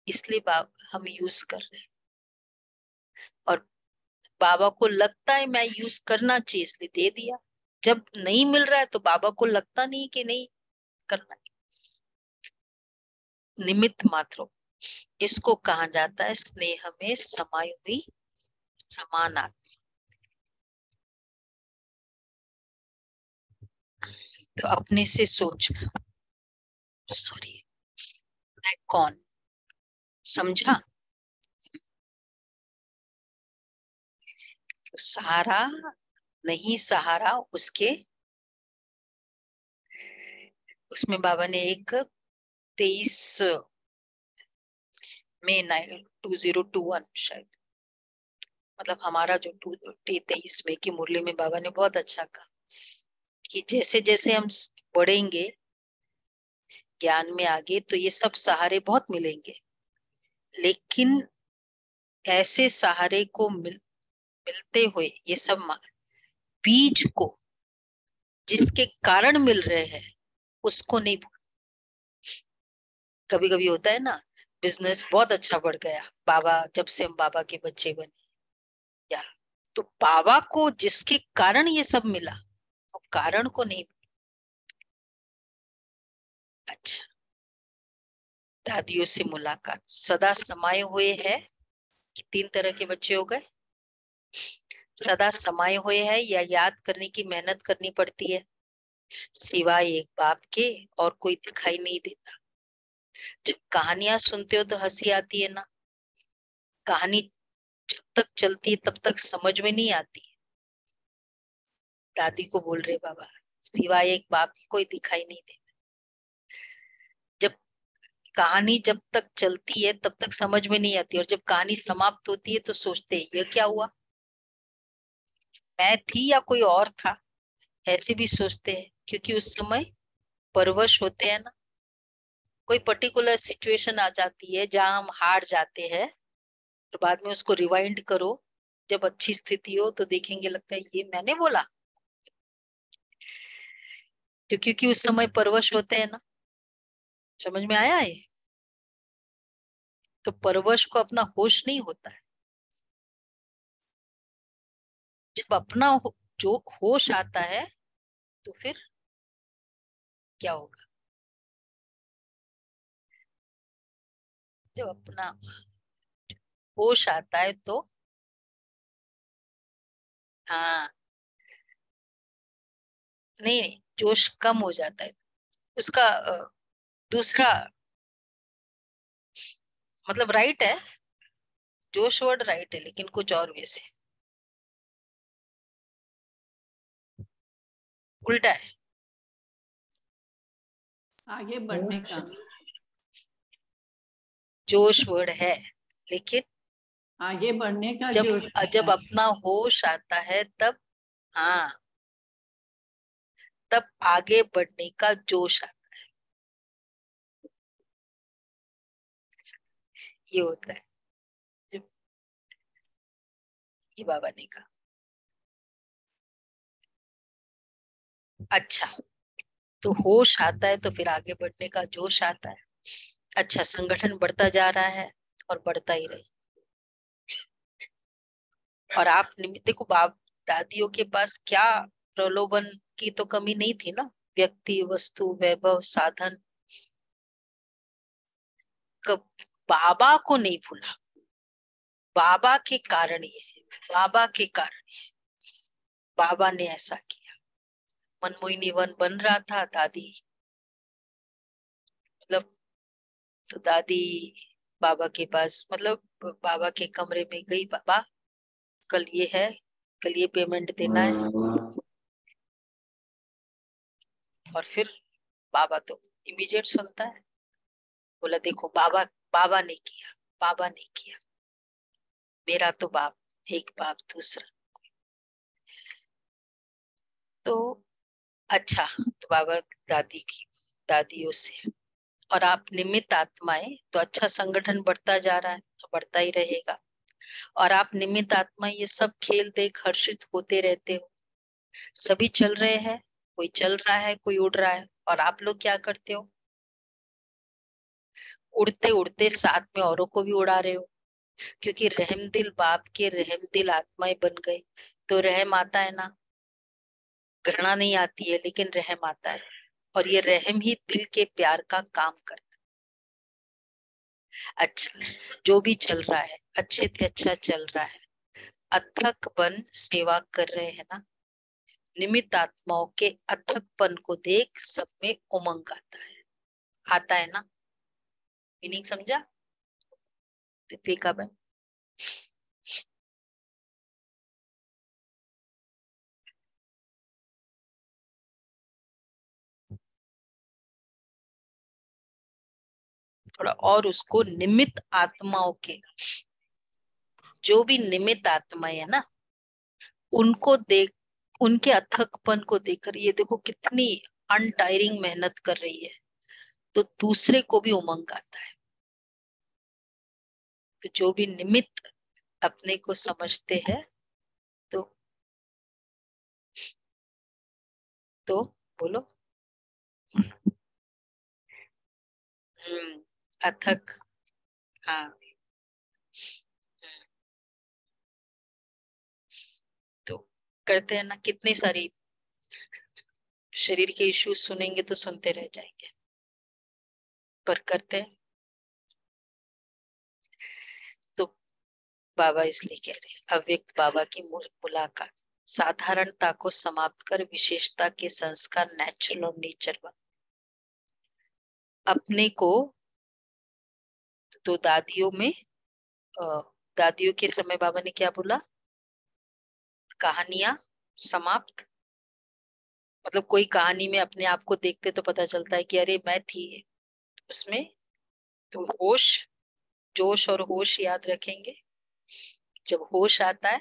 इसलिए बाबा हम यूज कर रहे हैं। और बाबा को लगता है मैं यूज करना चाहिए, इसलिए दे दिया। जब नहीं मिल रहा है तो बाबा को लगता नहीं कि नहीं करना है। निमित्त मात्र हो। इसको कहा जाता है स्नेह में समाई हुई समानात्मा। तो अपने से सोचना, सॉरी मैं कौन, समझा? तो सहारा नहीं, सहारा उसके, उसमें बाबा ने एक 23 में 2021 शायद, मतलब हमारा जो 23 में की मुरली में बाबा ने बहुत अच्छा कहा कि जैसे जैसे हम बढ़ेंगे ज्ञान में आगे, तो ये सब सहारे बहुत मिलेंगे, लेकिन ऐसे सहारे को मिलते हुए ये सब बीज को जिसके कारण मिल रहे हैं उसको नहीं। कभी कभी होता है ना, बिजनेस बहुत अच्छा बढ़ गया बाबा, जब से हम बाबा के बच्चे बने, या तो बाबा को जिसके कारण ये सब मिला, वो कारण को नहीं। अच्छा, दादियों से मुलाकात सदा समाये हुए है कि 3 तरह के बच्चे हो गए, सदा समाये हुए है या याद करने की मेहनत करनी पड़ती है, सिवाय एक बाप के और कोई दिखाई नहीं देता। जब कहानियां सुनते हो तो हंसी आती है ना, कहानी जब तक चलती है तब तक समझ में नहीं आती। दादी को बोल रहे बाबा, सिवाय एक बाप की कोई दिखाई नहीं देता। जब कहानी जब तक चलती है तब तक समझ में नहीं आती, और जब कहानी समाप्त होती है तो सोचते हैं ये क्या हुआ, मैं थी या कोई और था, ऐसे भी सोचते हैं, क्योंकि उस समय परवश होते हैं ना। कोई पर्टिकुलर सिचुएशन आ जाती है जहां हम हार जाते हैं, तो बाद में उसको रिवाइंड करो, जब अच्छी स्थिति हो तो देखेंगे लगता है ये मैंने बोला, तो क्योंकि उस समय परवश होते हैं ना। समझ में आया है? तो परवश को अपना होश नहीं होता है। जब अपना जो होश आता है तो फिर क्या होगा? जब अपना होश आता है तो हाँ, नहीं नहीं, जोश कम हो जाता है उसका। दूसरा मतलब राइट है, जोश वर्ड राइट है, लेकिन कुछ और वैसे उल्टा है। आगे बढ़ने का, जोश वर्ड है, लेकिन आगे बढ़ने का जब जोश जब आता है। अपना होश आता है तब, हाँ, तब आगे बढ़ने का जोश आता है, ये होता है। जब ये बाबा ने कहा। अच्छा, तो होश आता है तो फिर आगे बढ़ने का जोश आता है। अच्छा, संगठन बढ़ता जा रहा है और बढ़ता ही रहे। और आप देखो, बाप दादियों के पास क्या प्रलोभन की तो कमी नहीं थी ना, व्यक्ति, वस्तु, वैभव, साधन। कब बाबा को नहीं भूला, बाबा के कारण ये है, बाबा के कारण बाबा ने ऐसा किया। मनमोहिनी वन बन रहा था, दादी मतलब, तो दादी बाबा के पास, मतलब बाबा के कमरे में गई, बाबा कल ये है, कल ये पेमेंट देना है। और फिर बाबा तो इमीडिएट सुनता है, बोला देखो बाबा, बाबा ने किया, बाबा ने किया, मेरा तो बाप, एक बाप दूसरा। तो अच्छा, तो बाबा दादी की, दादियों से, और आप निमित्त आत्माएं, तो अच्छा संगठन बढ़ता जा रहा है तो बढ़ता ही रहेगा। और आप निमित्त आत्मा ये सब खेल देख हर्षित होते रहते हो। सभी चल रहे हैं, कोई चल रहा है, कोई उड़ रहा है, और आप लोग क्या करते हो? उड़ते उड़ते साथ में औरों को भी उड़ा रहे हो, क्योंकि रहमदिल बाप के रहमदिल आत्माएं बन गए, तो रहम आता है ना, घृणा नहीं आती है, लेकिन रहम आता है। और ये रहम ही दिल के प्यार का काम करता है। अच्छा, जो भी चल रहा है अच्छे से अच्छा चल रहा है, अथक बन सेवा कर रहे हैं ना, निमित्त आत्माओं के अथकपन को देख सब में उमंग आता है ना। मीनिंग समझा दीपिका बहन? थोड़ा और उसको, निमित्त आत्माओं के, जो भी निमित्त आत्माएं है ना, उनको देख, उनके अथकपन को देखकर, ये देखो कितनी अनटायरिंग मेहनत कर रही है, तो दूसरे को भी उमंग आता है। तो जो भी निमित्त अपने को समझते हैं, तो बोलो। अथक, हाँ। तो करते हैं ना, कितनी सारी शरीर के इश्यूज सुनेंगे तो सुनते रह जाएंगे, पर करते हैं। तो बाबा इसलिए कह रहे हैं, अव्यक्त बाबा की मुलाकात साधारणता को समाप्त कर विशेषता के संस्कार नेचुरल और नेचर बन। अपने को तो दादियों में, दादियों के समय बाबा ने क्या बोला, कहानियां समाप्त, मतलब कोई कहानी में अपने आप को देखते तो पता चलता है कि अरे मैं थी उसमें। तो होश, जोश और होश याद रखेंगे। जब होश आता है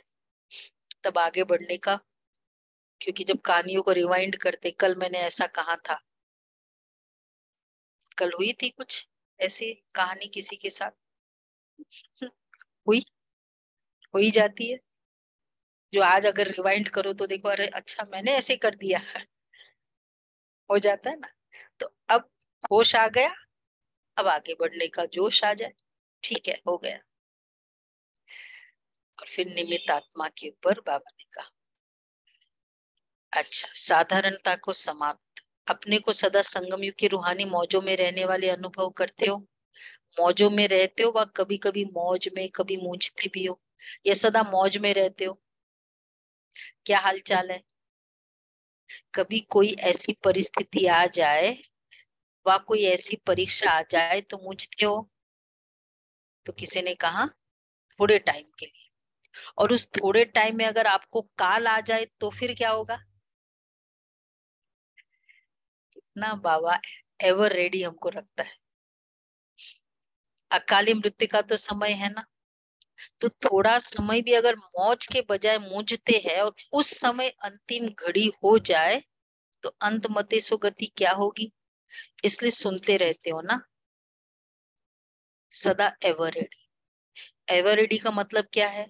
तब आगे बढ़ने का, क्योंकि जब कहानियों को रिवाइंड करते, कल मैंने ऐसा कहा था, कल हुई थी कुछ ऐसी कहानी किसी के साथ, हुई, हो ही जाती है। जो आज अगर रिवाइंड करो तो देखो, अरे अच्छा मैंने ऐसे कर दिया, हो जाता है ना। तो अब होश आ गया, अब आगे बढ़ने का जोश आ जाए, ठीक है, हो गया। और फिर निमित्त आत्मा के ऊपर बाबा ने कहा, अच्छा साधारणता को समाप्त, अपने को सदा संगम युग की रूहानी मौजों में रहने वाले अनुभव करते हो। मौजों में रहते हो, व कभी कभी मौज में, कभी मूंझते भी हो, या सदा मौज में रहते हो? क्या हाल चाल है? कभी कोई ऐसी परिस्थिति आ जाए व कोई ऐसी परीक्षा आ जाए तो मूंझते हो? तो किसी ने कहा थोड़े टाइम के लिए, और उस थोड़े टाइम में अगर आपको काल आ जाए तो फिर क्या होगा? ना बाबा एवर रेडी हमको रखता है। अकाली मृत्यु का तो समय है ना, तो थोड़ा समय भी अगर मौज के बजाय मूंझते हैं और उस समय अंतिम घड़ी हो जाए तो अंत मते सो गति क्या होगी? इसलिए सुनते रहते हो ना, सदा एवर रेडी। एवर रेडी का मतलब क्या है?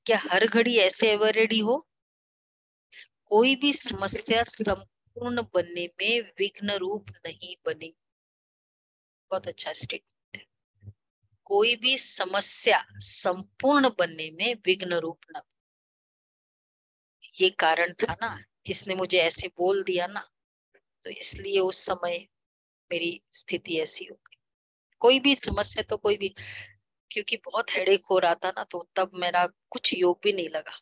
क्या हर घड़ी ऐसे एवर रेडी हो? कोई भी समस्या संपूर्ण बनने में विघ्न रूप नहीं बने। बहुत अच्छा स्टेटमेंट है। कोई भी समस्या संपूर्ण बनने में विघ्न रूप न, ये कारण था ना, इसने मुझे ऐसे बोल दिया ना, तो इसलिए उस समय मेरी स्थिति ऐसी हो गई। कोई भी समस्या तो कोई भी, क्योंकि बहुत हेडेक हो रहा था ना, तो तब मेरा कुछ योग भी नहीं लगा।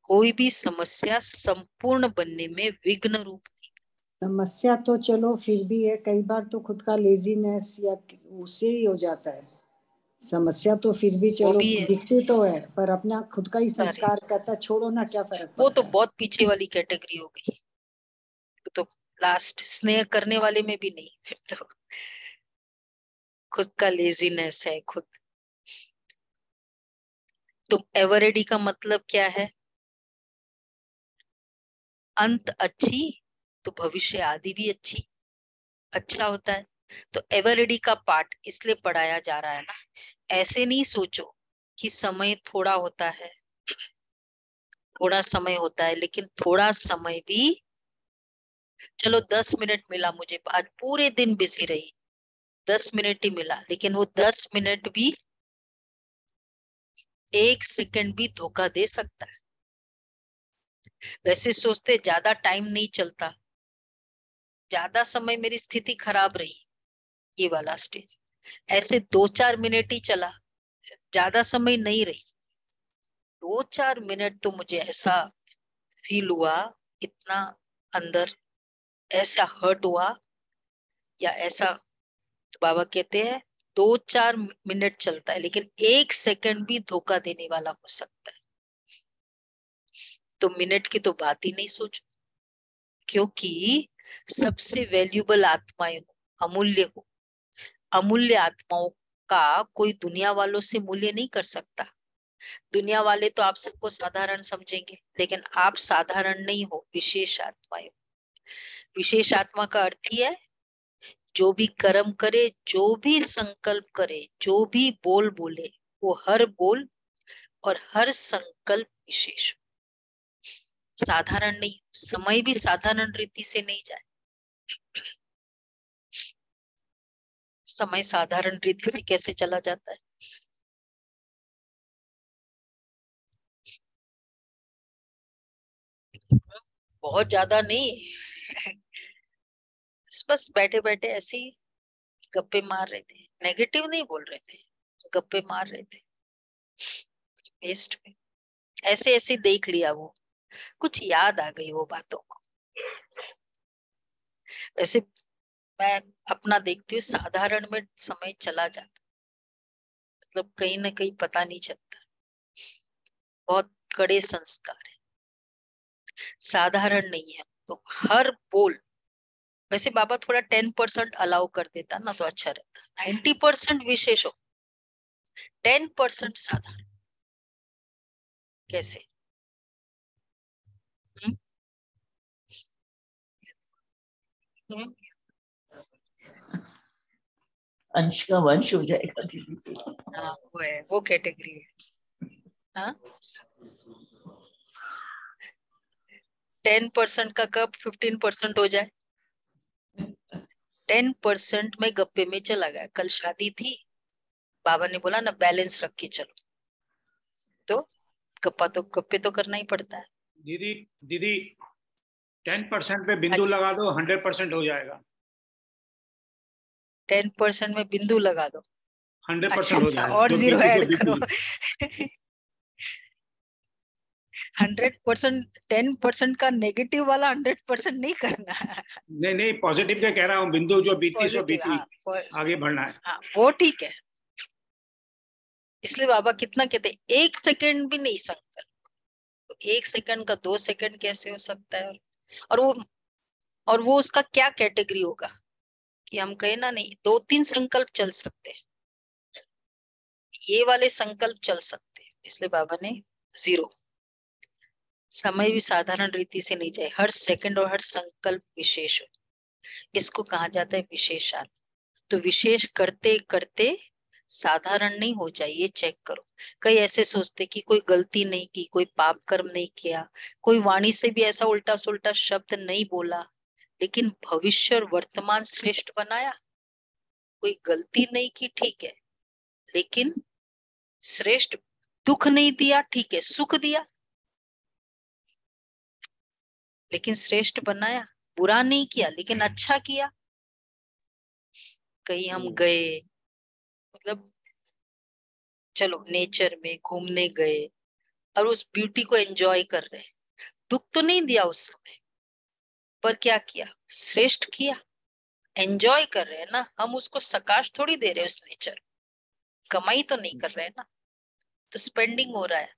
कोई भी समस्या संपूर्ण बनने में विघ्न रूप नहीं। समस्या तो चलो फिर भी है, कई बार तो खुद का लेजीनेस या उससे ही हो जाता है। समस्या तो फिर भी वो चलो भी है, दिखती तो है, पर अपना खुद का ही सारे संस्कार कहता छोड़ो ना, क्या फर्क वो तो पड़ता है। बहुत पीछे वाली कैटेगरी हो गई। तो लास्ट स्नेह करने वाले में भी नहीं, फिर तो खुद का लेजीनेस है खुद। तो एवरेडी का मतलब क्या है? अंत अच्छी तो भविष्य आदि भी अच्छी, अच्छा होता है। तो एवरेडी का पार्ट इसलिए पढ़ाया जा रहा है ना, ऐसे नहीं सोचो कि समय थोड़ा होता है, थोड़ा समय होता है, लेकिन थोड़ा समय भी, चलो 10 मिनट मिला मुझे, आज पूरे दिन बिजी रही, 10 मिनट ही मिला, लेकिन वो 10 मिनट भी 1 सेकंड भी धोखा दे सकता है। वैसे सोचते ज्यादा टाइम नहीं चलता, ज्यादा समय मेरी स्थिति खराब रही, ये वाला स्टेज ऐसे 2-4 मिनट ही चला, ज्यादा समय नहीं रही। 2-4 मिनट तो मुझे ऐसा फील हुआ, इतना अंदर ऐसा हर्ट हुआ या ऐसा, तो बाबा कहते हैं 2-4 मिनट चलता है, लेकिन 1 सेकंड भी धोखा देने वाला हो सकता है। तो मिनट की तो बात ही नहीं सोचो, क्योंकि सबसे वैल्यूबल आत्माएं हो, अमूल्य हो, अमूल्य आत्माओं का कोई दुनिया वालों से मूल्य नहीं कर सकता। दुनिया वाले तो आप सबको साधारण समझेंगे, लेकिन आप साधारण नहीं हो, विशेष आत्माएं हो। विशेष आत्मा का अर्थ ही है जो भी कर्म करे, जो भी संकल्प करे, जो भी बोल बोले, वो हर बोल और हर संकल्प विशेष हो, साधारण नहीं। समय भी साधारण रीति से नहीं जाए, समय साधारण रीति से कैसे चला जाता है? बहुत ज्यादा नहीं, बस बैठे बैठे ऐसे ही गप्पे मार रहे थे, नेगेटिव नहीं बोल रहे थे, गप्पे मार रहे थे वेस्ट में। ऐसे ऐसे देख लिया, वो कुछ याद आ गई वो बातों को। वैसे मैं अपना देखती हूँ, साधारण में समय चला जाता, मतलब कहीं ना कहीं पता नहीं चलता। बहुत कड़े संस्कार है, साधारण नहीं है। तो हर बोल, वैसे बाबा थोड़ा 10% अलाउ कर देता ना तो अच्छा रहता। 90% विशेष हो, 10% साधारण। कैसे? हम्म? हम्म? अंश का वंश हो जाएगा दीदी। हाँ वो है, वो कैटेगरी है। हाँ 10% का कब 15% हो जाए? 10% में गप्पे में चला गया। कल शादी थी, बाबा ने बोला ना बैलेंस रख के चलो, तो गप्पे तो करना ही पड़ता है। दीदी दीदी 10% पे बिंदु लगा दो, 100% हो जाएगा। 10% में बिंदु लगा दो, 100% हो जाएगा। और जो 0 BP ऐड को करो। BP 100%, 10% का नेगेटिव वाला 100% नहीं करना। नहीं नहीं, पॉजिटिव का कह रहा हूँ, बिंदु जो बीती सो पॉजिटिव, बीती, हाँ आगे बढ़ना है। हाँ वो ठीक है। इसलिए बाबा कितना कहते हैं, 1 सेकंड भी नहीं संकल्प। तो 1 सेकंड का 2 सेकंड कैसे हो सकता है? और वो उसका क्या कैटेगरी होगा कि हम कहे ना, नहीं 2-3 संकल्प चल सकते हैं, ये वाले संकल्प चल सकते हैं। इसलिए बाबा ने 0। समय भी साधारण रीति से नहीं जाए, हर सेकंड और हर संकल्प विशेष हो, इसको कहा जाता है विशेषाल। तो विशेष करते करते साधारण नहीं हो जाए, ये चेक करो। कई ऐसे सोचते कि कोई गलती नहीं की, कोई पाप कर्म नहीं किया, कोई वाणी से भी ऐसा उल्टा सुल्टा शब्द नहीं बोला, लेकिन भविष्य और वर्तमान श्रेष्ठ बनाया। कोई गलती नहीं की, ठीक है, लेकिन श्रेष्ठ। दुख नहीं दिया, ठीक है, सुख दिया, लेकिन श्रेष्ठ बनाया। बुरा नहीं किया, लेकिन अच्छा किया। कहीं हम गए, मतलब चलो नेचर में घूमने गए और उस ब्यूटी को एंजॉय कर रहे, दुख तो नहीं दिया उस समय, पर क्या किया? श्रेष्ठ किया। एंजॉय कर रहे हैं ना हम, उसको सकाश थोड़ी दे रहे हैं उस नेचर, कमाई तो नहीं कर रहे हैं ना, तो स्पेंडिंग हो रहा है।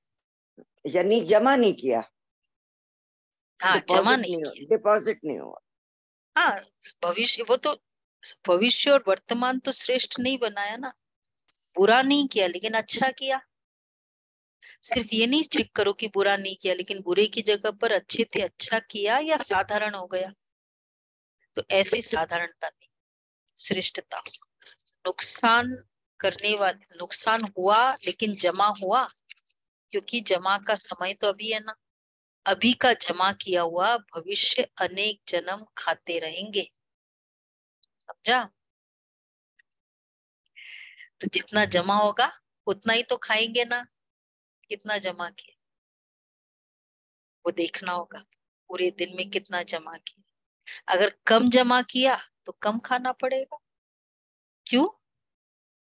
यानी जमा नहीं किया, हाँ जमा नहीं किया, डिपॉजिट नहीं हुआ। हाँ भविष्य, वो तो भविष्य और वर्तमान तो श्रेष्ठ नहीं बनाया ना। बुरा नहीं किया, लेकिन अच्छा किया। सिर्फ ये नहीं चेक करो कि बुरा नहीं किया, लेकिन बुरे की जगह पर अच्छे थे, अच्छा किया या साधारण हो गया। तो ऐसे साधारणता नहीं, श्रेष्ठता। नुकसान करने वाले, नुकसान हुआ लेकिन जमा हुआ, क्योंकि जमा का समय तो अभी है ना। अभी का जमा किया हुआ भविष्य अनेक जन्म खाते रहेंगे, समझा? तो जितना जमा होगा उतना ही तो खाएंगे ना, कितना जमा किया वो देखना होगा, पूरे दिन में कितना जमा किया। अगर कम जमा किया तो कम खाना पड़ेगा। क्यों?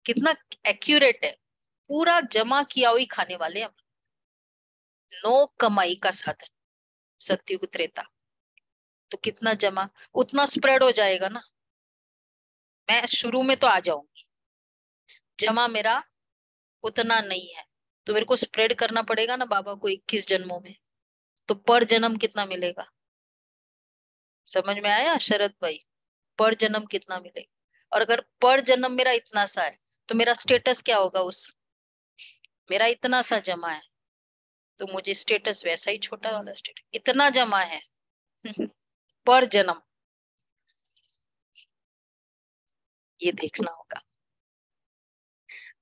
कितना एक्यूरेट है, पूरा जमा किया हुई खाने वाले हम, नो कमाई का साधन। सतयुग त्रेता, तो कितना जमा उतना स्प्रेड हो जाएगा ना। मैं शुरू में तो आ जाऊंगी, जमा मेरा उतना नहीं है, तो मेरे को स्प्रेड करना पड़ेगा ना बाबा को 21 जन्मों में, तो पर जन्म कितना मिलेगा? समझ में आया शरद भाई? पर जन्म कितना मिलेगा? और अगर पर जन्म मेरा इतना सा है तो मेरा स्टेटस क्या होगा? उस मेरा इतना सा जमा है तो मुझे स्टेटस वैसा ही छोटा वाला स्टेटस, इतना जमा है पर जन्म, ये देखना होगा।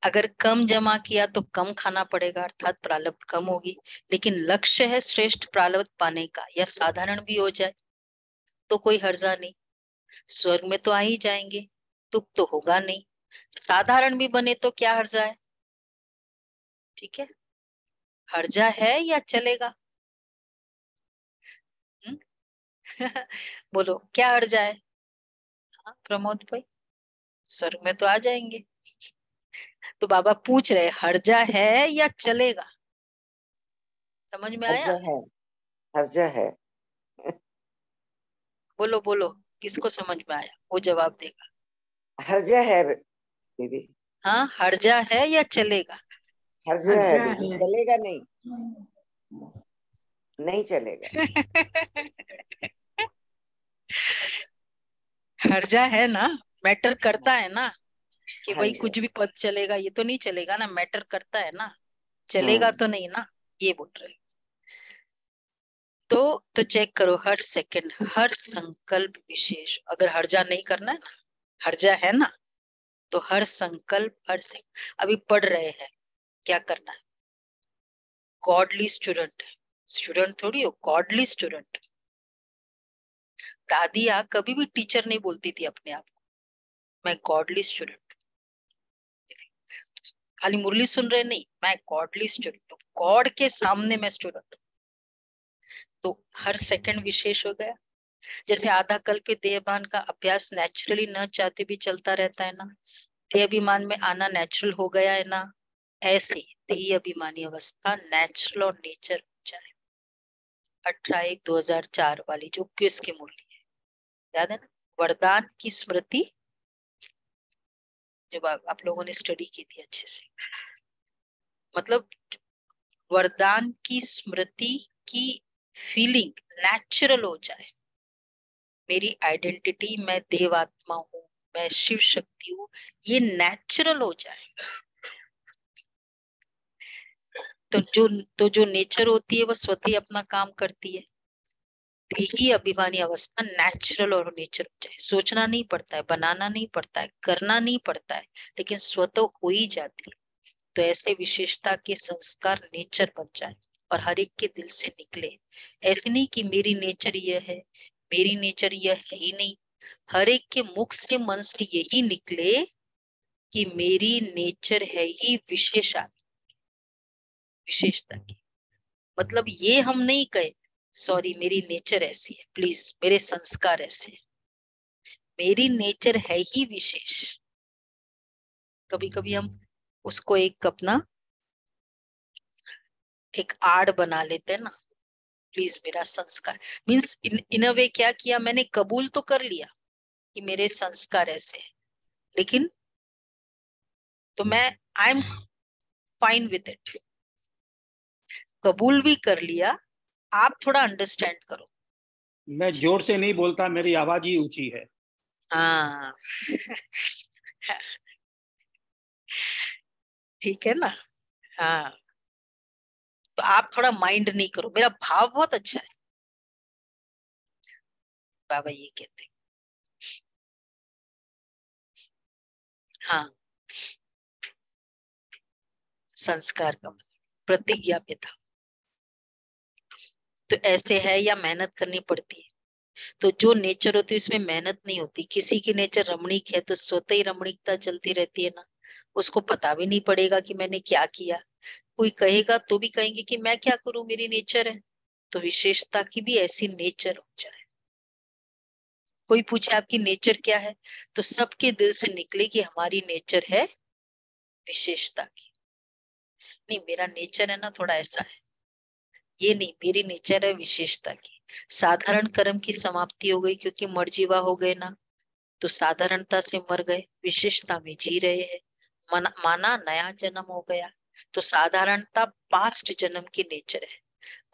अगर कम जमा किया तो कम खाना पड़ेगा, अर्थात प्रारब्ध कम होगी, लेकिन लक्ष्य है श्रेष्ठ प्रारब्ध पाने का, या साधारण भी हो जाए तो कोई हर्जा नहीं, स्वर्ग में तो आ ही जाएंगे, दुख तो होगा नहीं। साधारण भी बने तो क्या हर्जा है? ठीक है, हर्जा है या चलेगा? बोलो क्या हर्जा है? हाँ, प्रमोद भाई, स्वर्ग में तो आ जाएंगे, तो बाबा पूछ रहे हर्जा है या चलेगा? समझ में आया? हर्जा है, हर्जा है। बोलो बोलो, किसको समझ में आया वो जवाब देगा। हर्जा है दीदी, हाँ, हर्जा है या चलेगा? हर्जा है हर्जा दीदी, है। चलेगा नहीं, नहीं चलेगा। हर्जा है ना, मैटर करता है ना, कि हाँ भाई जी। कुछ भी पद चलेगा, ये तो नहीं चलेगा ना, मैटर करता है ना, चलेगा तो नहीं ना, ये बोल रहे। तो चेक करो हर सेकंड, हर संकल्प विशेष, अगर हर्जा नहीं करना है ना, हर्जा है ना, तो हर संकल्प, हर सेकंड, अभी पढ़ रहे हैं, क्या करना है? गॉडली स्टूडेंट है, स्टूडेंट थोड़ी हो, गॉडली स्टूडेंट। दादिया कभी भी टीचर नहीं बोलती थी अपने आप को, मैं गॉडली स्टूडेंट, खाली मुरली सुन रहे नहीं, मैं गॉडली स्टूडेंट, गॉड के सामने मैं स्टूडेंट। तो हर सेकंड विशेष हो गया। जैसे आधा कल्प देहभान का अभ्यास नेचुरली न चाहते भी चलता रहता है ना, देह अभिमान में आना नेचुरल हो गया है ना, ऐसे देही अभिमानी अवस्था नेचुरल और नेचर हो जाए। 18/1/2004 वाली जो क्विज की मुरली है, याद है ना? वरदान की स्मृति, जब आप लोगों ने स्टडी की थी अच्छे से, मतलब वरदान की स्मृति की फीलिंग नेचुरल हो जाए, मेरी आइडेंटिटी मैं देवात्मा हूँ, मैं शिव शक्ति हूँ, ये नेचुरल हो जाए, तो जो नेचर होती है वो स्वतः ही अपना काम करती है। देही अभिमानी अवस्था नेचुरल और नेचर हो जाए, सोचना नहीं पड़ता है, बनाना नहीं पड़ता है, करना नहीं पड़ता है, लेकिन स्वतः हो ही जाती है। तो ऐसे विशेषता के संस्कार नेचर बन जाए और हर एक के दिल से निकले। ऐसे नहीं कि मेरी नेचर यह है, मेरी नेचर यह है ही नहीं, हर एक के मुख से मन से यही निकले कि मेरी नेचर है ही विशेषता की। मतलब ये हम नहीं कहे सॉरी मेरी नेचर ऐसी है, प्लीज मेरे संस्कार ऐसे है, मेरी नेचर है ही विशेष। कभी कभी हम उसको एक अपना एक आड़ बना लेते हैं ना, प्लीज मेरा संस्कार मीन्स इन अ वे क्या किया मैंने, कबूल तो कर लिया कि मेरे संस्कार ऐसे हैं, लेकिन तो मैं I am fine with it, कबूल भी कर लिया, आप थोड़ा अंडरस्टैंड करो। मैं जोर से नहीं बोलता, मेरी आवाज ही ऊंची है। हाँ ठीक है ना? हाँ, तो आप थोड़ा माइंड नहीं करो, मेरा भाव बहुत अच्छा है, बाबा ये कहते हैं। हाँ, संस्कार का प्रतिज्ञा पे था, तो ऐसे है या मेहनत करनी पड़ती है। तो जो नेचर होती है उसमें मेहनत नहीं होती, किसी की नेचर रमणीक है तो स्वतः ही रमणीकता चलती रहती है ना, उसको पता भी नहीं पड़ेगा कि मैंने क्या किया। कोई कहेगा तो भी कहेंगे कि मैं क्या करूं, मेरी नेचर है। तो विशेषता की भी ऐसी नेचर हो जाए। कोई पूछे आपकी नेचर क्या है, तो सबके दिल से निकले कि हमारी नेचर है विशेषता की। नहीं, मेरा नेचर है ना थोड़ा ऐसा है, ये नहीं, मेरी नेचर है विशेषता की। साधारण कर्म की समाप्ति हो गई क्योंकि मर्जीवा हो गए ना, तो साधारणता से मर गए, विशेषता में जी रहे हैं। माना नया जन्म हो गया, तो साधारणता पास्ट जन्म की नेचर है,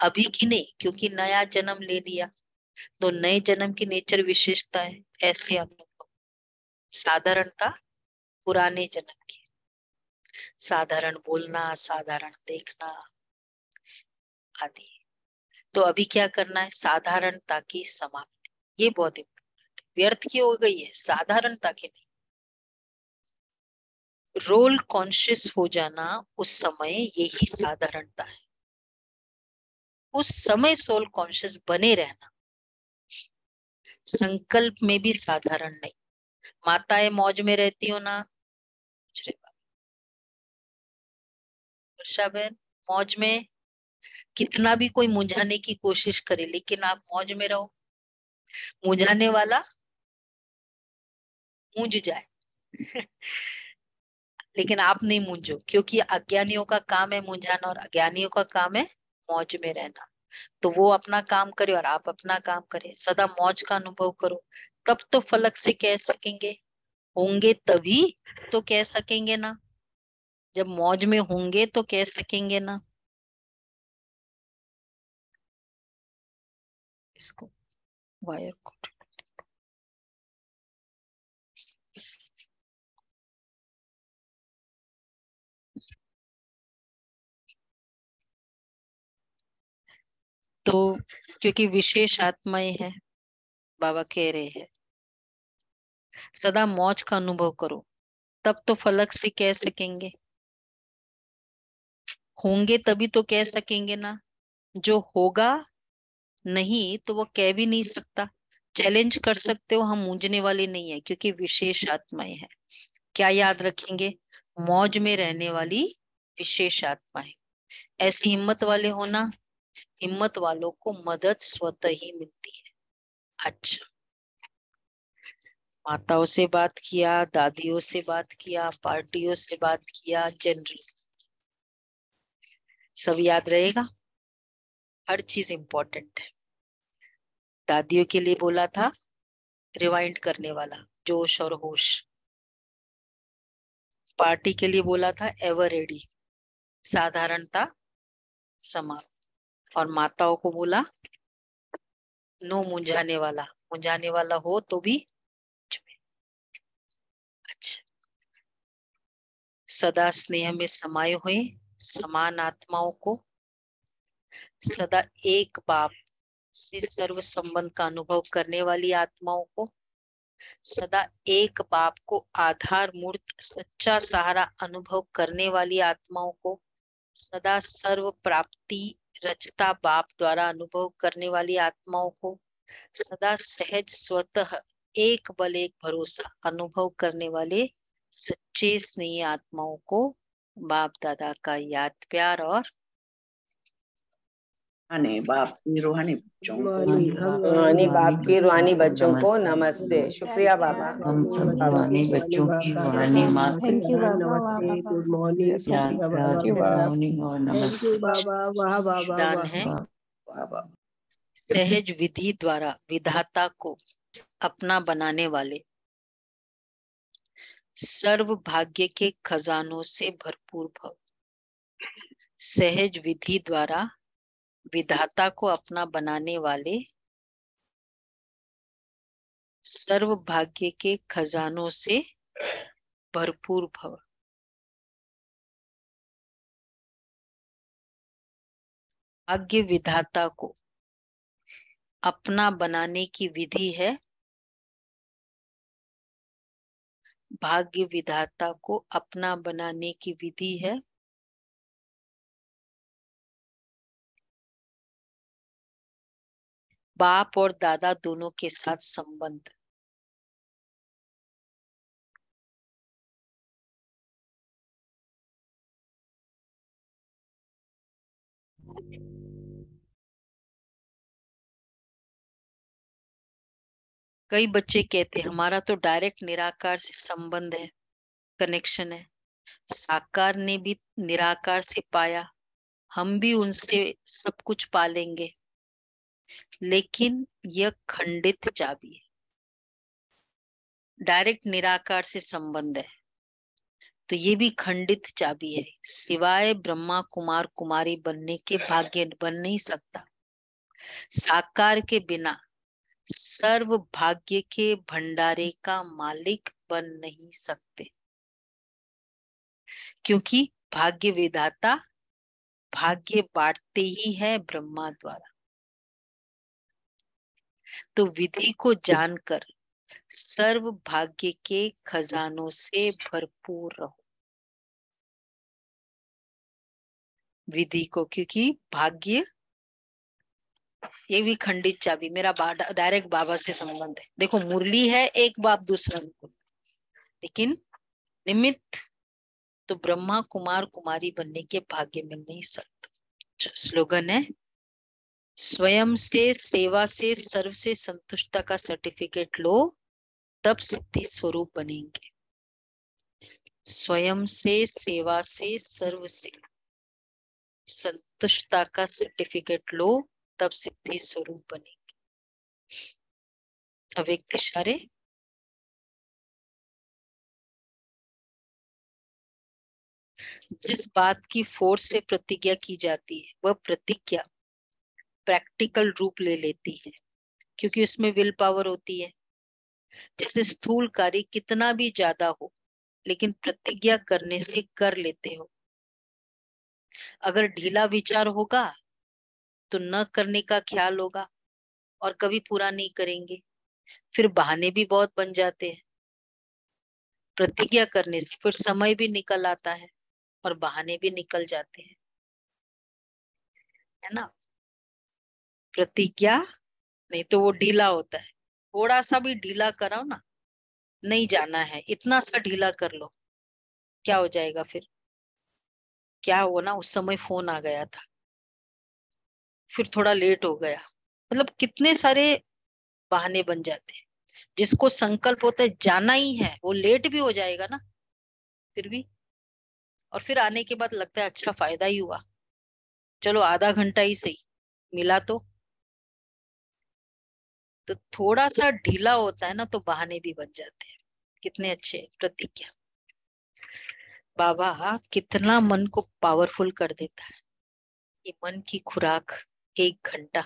अभी की नहीं, क्योंकि नया जन्म ले लिया, तो नए जन्म की नेचर विशेषता है। ऐसे अनुभव, साधारणता पुराने जन्म की, साधारण बोलना, साधारण देखना आदि। तो अभी क्या करना है? साधारणता की समाप्ति, ये बहुत इम्पोर्टेंट। व्यर्थ की हो गई है, साधारणता की नहीं। रोल कॉन्शियस हो जाना उस समय, यही साधारणता है। उस समय सोल कॉन्शियस बने रहना, संकल्प में भी साधारण नहीं। माताएं मौज में रहती हो ना, वर्षा बहन, मौज में, कितना भी कोई मुंझाने की कोशिश करे, लेकिन आप मौज में रहो, मुंझाने वाला मूंझ जाए लेकिन आप नहीं मूंझो, क्योंकि अज्ञानियों का काम है मुंझाना और अज्ञानियों का काम है मौज में रहना। तो वो अपना काम करे और आप अपना काम करें, सदा मौज का अनुभव करो, तब तो फलक से कह सकेंगे। होंगे तभी तो कह सकेंगे ना, जब मौज में होंगे तो कह सकेंगे ना। इसको वायर को तो, क्योंकि विशेष आत्माएं है, बाबा कह रहे हैं सदा मौज का अनुभव करो, तब तो फलक से कह सकेंगे। होंगे तभी तो कह सकेंगे ना, जो होगा नहीं तो वो कह भी नहीं सकता। चैलेंज कर सकते हो, हम मूंझने वाले नहीं है, क्योंकि विशेष आत्माएं हैं। क्या याद रखेंगे? मौज में रहने वाली विशेष आत्माएं। ऐसी हिम्मत वाले होना, हिम्मत वालों को मदद स्वतः ही मिलती है। अच्छा, माताओं से बात किया, दादियों से बात किया, पार्टियों से बात किया, जनरल सब याद रहेगा, हर चीज इंपॉर्टेंट है। दादियों के लिए बोला था रिवाइंड करने वाला, जोश और होश। पार्टी के लिए बोला था एवर रेडी, साधारणता समाप्त। और माताओं को बोला नो मुंझाने वाला, मुंझाने वाला हो तो भी। अच्छा, सदा स्नेह में समाये हुए समान आत्माओं को, सदा एक बाप से सर्व संबंध का अनुभव करने वाली आत्माओं को, सदा एक बाप को आधार मूर्त सच्चा सहारा अनुभव करने वाली आत्माओं को, सदा सर्व प्राप्ति रचता बाप द्वारा अनुभव करने वाली आत्माओं को, सदा सहज स्वतः एक बल एक भरोसा अनुभव करने वाले सच्चे स्नेही आत्माओं को बाप दादा का याद प्यार और बाप की रूहानी बच्चों को, रूहानी बाप की रूहानी बच्चों को नमस्ते। शुक्रिया बाबा। हम सब रूहानी बच्चों की रूहानी माँ को थैंक यू बाबा, वाह नमस्ते, बाबा। गुड मॉर्निंग, याद शुक्रिया प्यार बाबा, गुड मॉर्निंग और थैंक नमस्ते। यू बाबा, वाह बाबा, दान वाह। है वाह बाबा। सहज विधि द्वारा विधाता को अपना बनाने वाले, सर्व भाग्य के खजानों से भरपूर भव। सहज विधि द्वारा विधाता को अपना बनाने वाले, सर्व भाग्य के खजानों से भरपूर भव। भाग्य विधाता को अपना बनाने की विधि है, भाग्य विधाता को अपना बनाने की विधि है बाप और दादा दोनों के साथ संबंध। कई बच्चे कहते हमारा तो डायरेक्ट निराकार से संबंध है, कनेक्शन है। साकार ने भी निराकार से पाया, हम भी उनसे सब कुछ पालेंगे, लेकिन यह खंडित चाबी है। डायरेक्ट निराकार से संबंध है, तो ये भी खंडित चाबी है। सिवाय ब्रह्मा कुमार कुमारी बनने के भाग्य बन नहीं सकता। साकार के बिना सर्व भाग्य के भंडारे का मालिक बन नहीं सकते, क्योंकि भाग्य विधाता भाग्य बांटते ही है ब्रह्मा द्वारा। तो विधि को जानकर सर्व भाग्य के खजानों से भरपूर रहो। विधि को, क्योंकि भाग्य ये भी खंडित चाबी। मेरा डायरेक्ट बाबा से संबंध है। देखो मुरली है एक बाप दूसरा मुकुट, लेकिन निमित्त तो ब्रह्मा कुमार कुमारी बनने के भाग्य मिल नहीं सकता। स्लोगन है, स्वयं से सेवा से सर्व से संतुष्टता का सर्टिफिकेट लो, तब सिद्धि स्वरूप बनेंगे। स्वयं से सेवा से सर्व से संतुष्टता का सर्टिफिकेट लो, तब सिद्धि स्वरूप बनेंगे। अव्यक्त इशारे। जिस बात की फोर्स से प्रतिज्ञा की जाती है, वह प्रतिज्ञा प्रैक्टिकल रूप ले लेती है, क्योंकि उसमें विल पावर होती है। जैसे स्थूल कार्य कितना भी ज्यादा हो, लेकिन प्रतिज्ञा करने से कर लेते हो। अगर ढीला विचार होगा तो न करने का ख्याल होगा और कभी पूरा नहीं करेंगे। फिर बहाने भी बहुत बन जाते हैं। प्रतिज्ञा करने से फिर समय भी निकल आता है और बहाने भी निकल जाते हैं, है ना। प्रतिज्ञा नहीं तो वो ढीला होता है। थोड़ा सा भी ढीला कराओ ना, नहीं जाना है, इतना सा ढीला कर लो, क्या हो जाएगा फिर? क्या हुआ ना, उस समय फोन आ गया था, फिर थोड़ा लेट हो गया, मतलब कितने सारे बहाने बन जाते हैं। जिसको संकल्प होता है जाना ही है, वो लेट भी हो जाएगा ना फिर भी, और फिर आने के बाद लगता है अच्छा फायदा ही हुआ, चलो आधा घंटा ही सही मिला। तो थोड़ा सा ढीला होता है ना, तो बहाने भी बन जाते हैं। कितने अच्छे प्रतिज्ञा। बाबा कितना मन को पावरफुल कर देता है। ये मन की खुराक 1 घंटा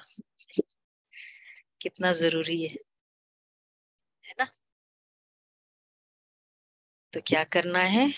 कितना जरूरी है ना। तो क्या करना है?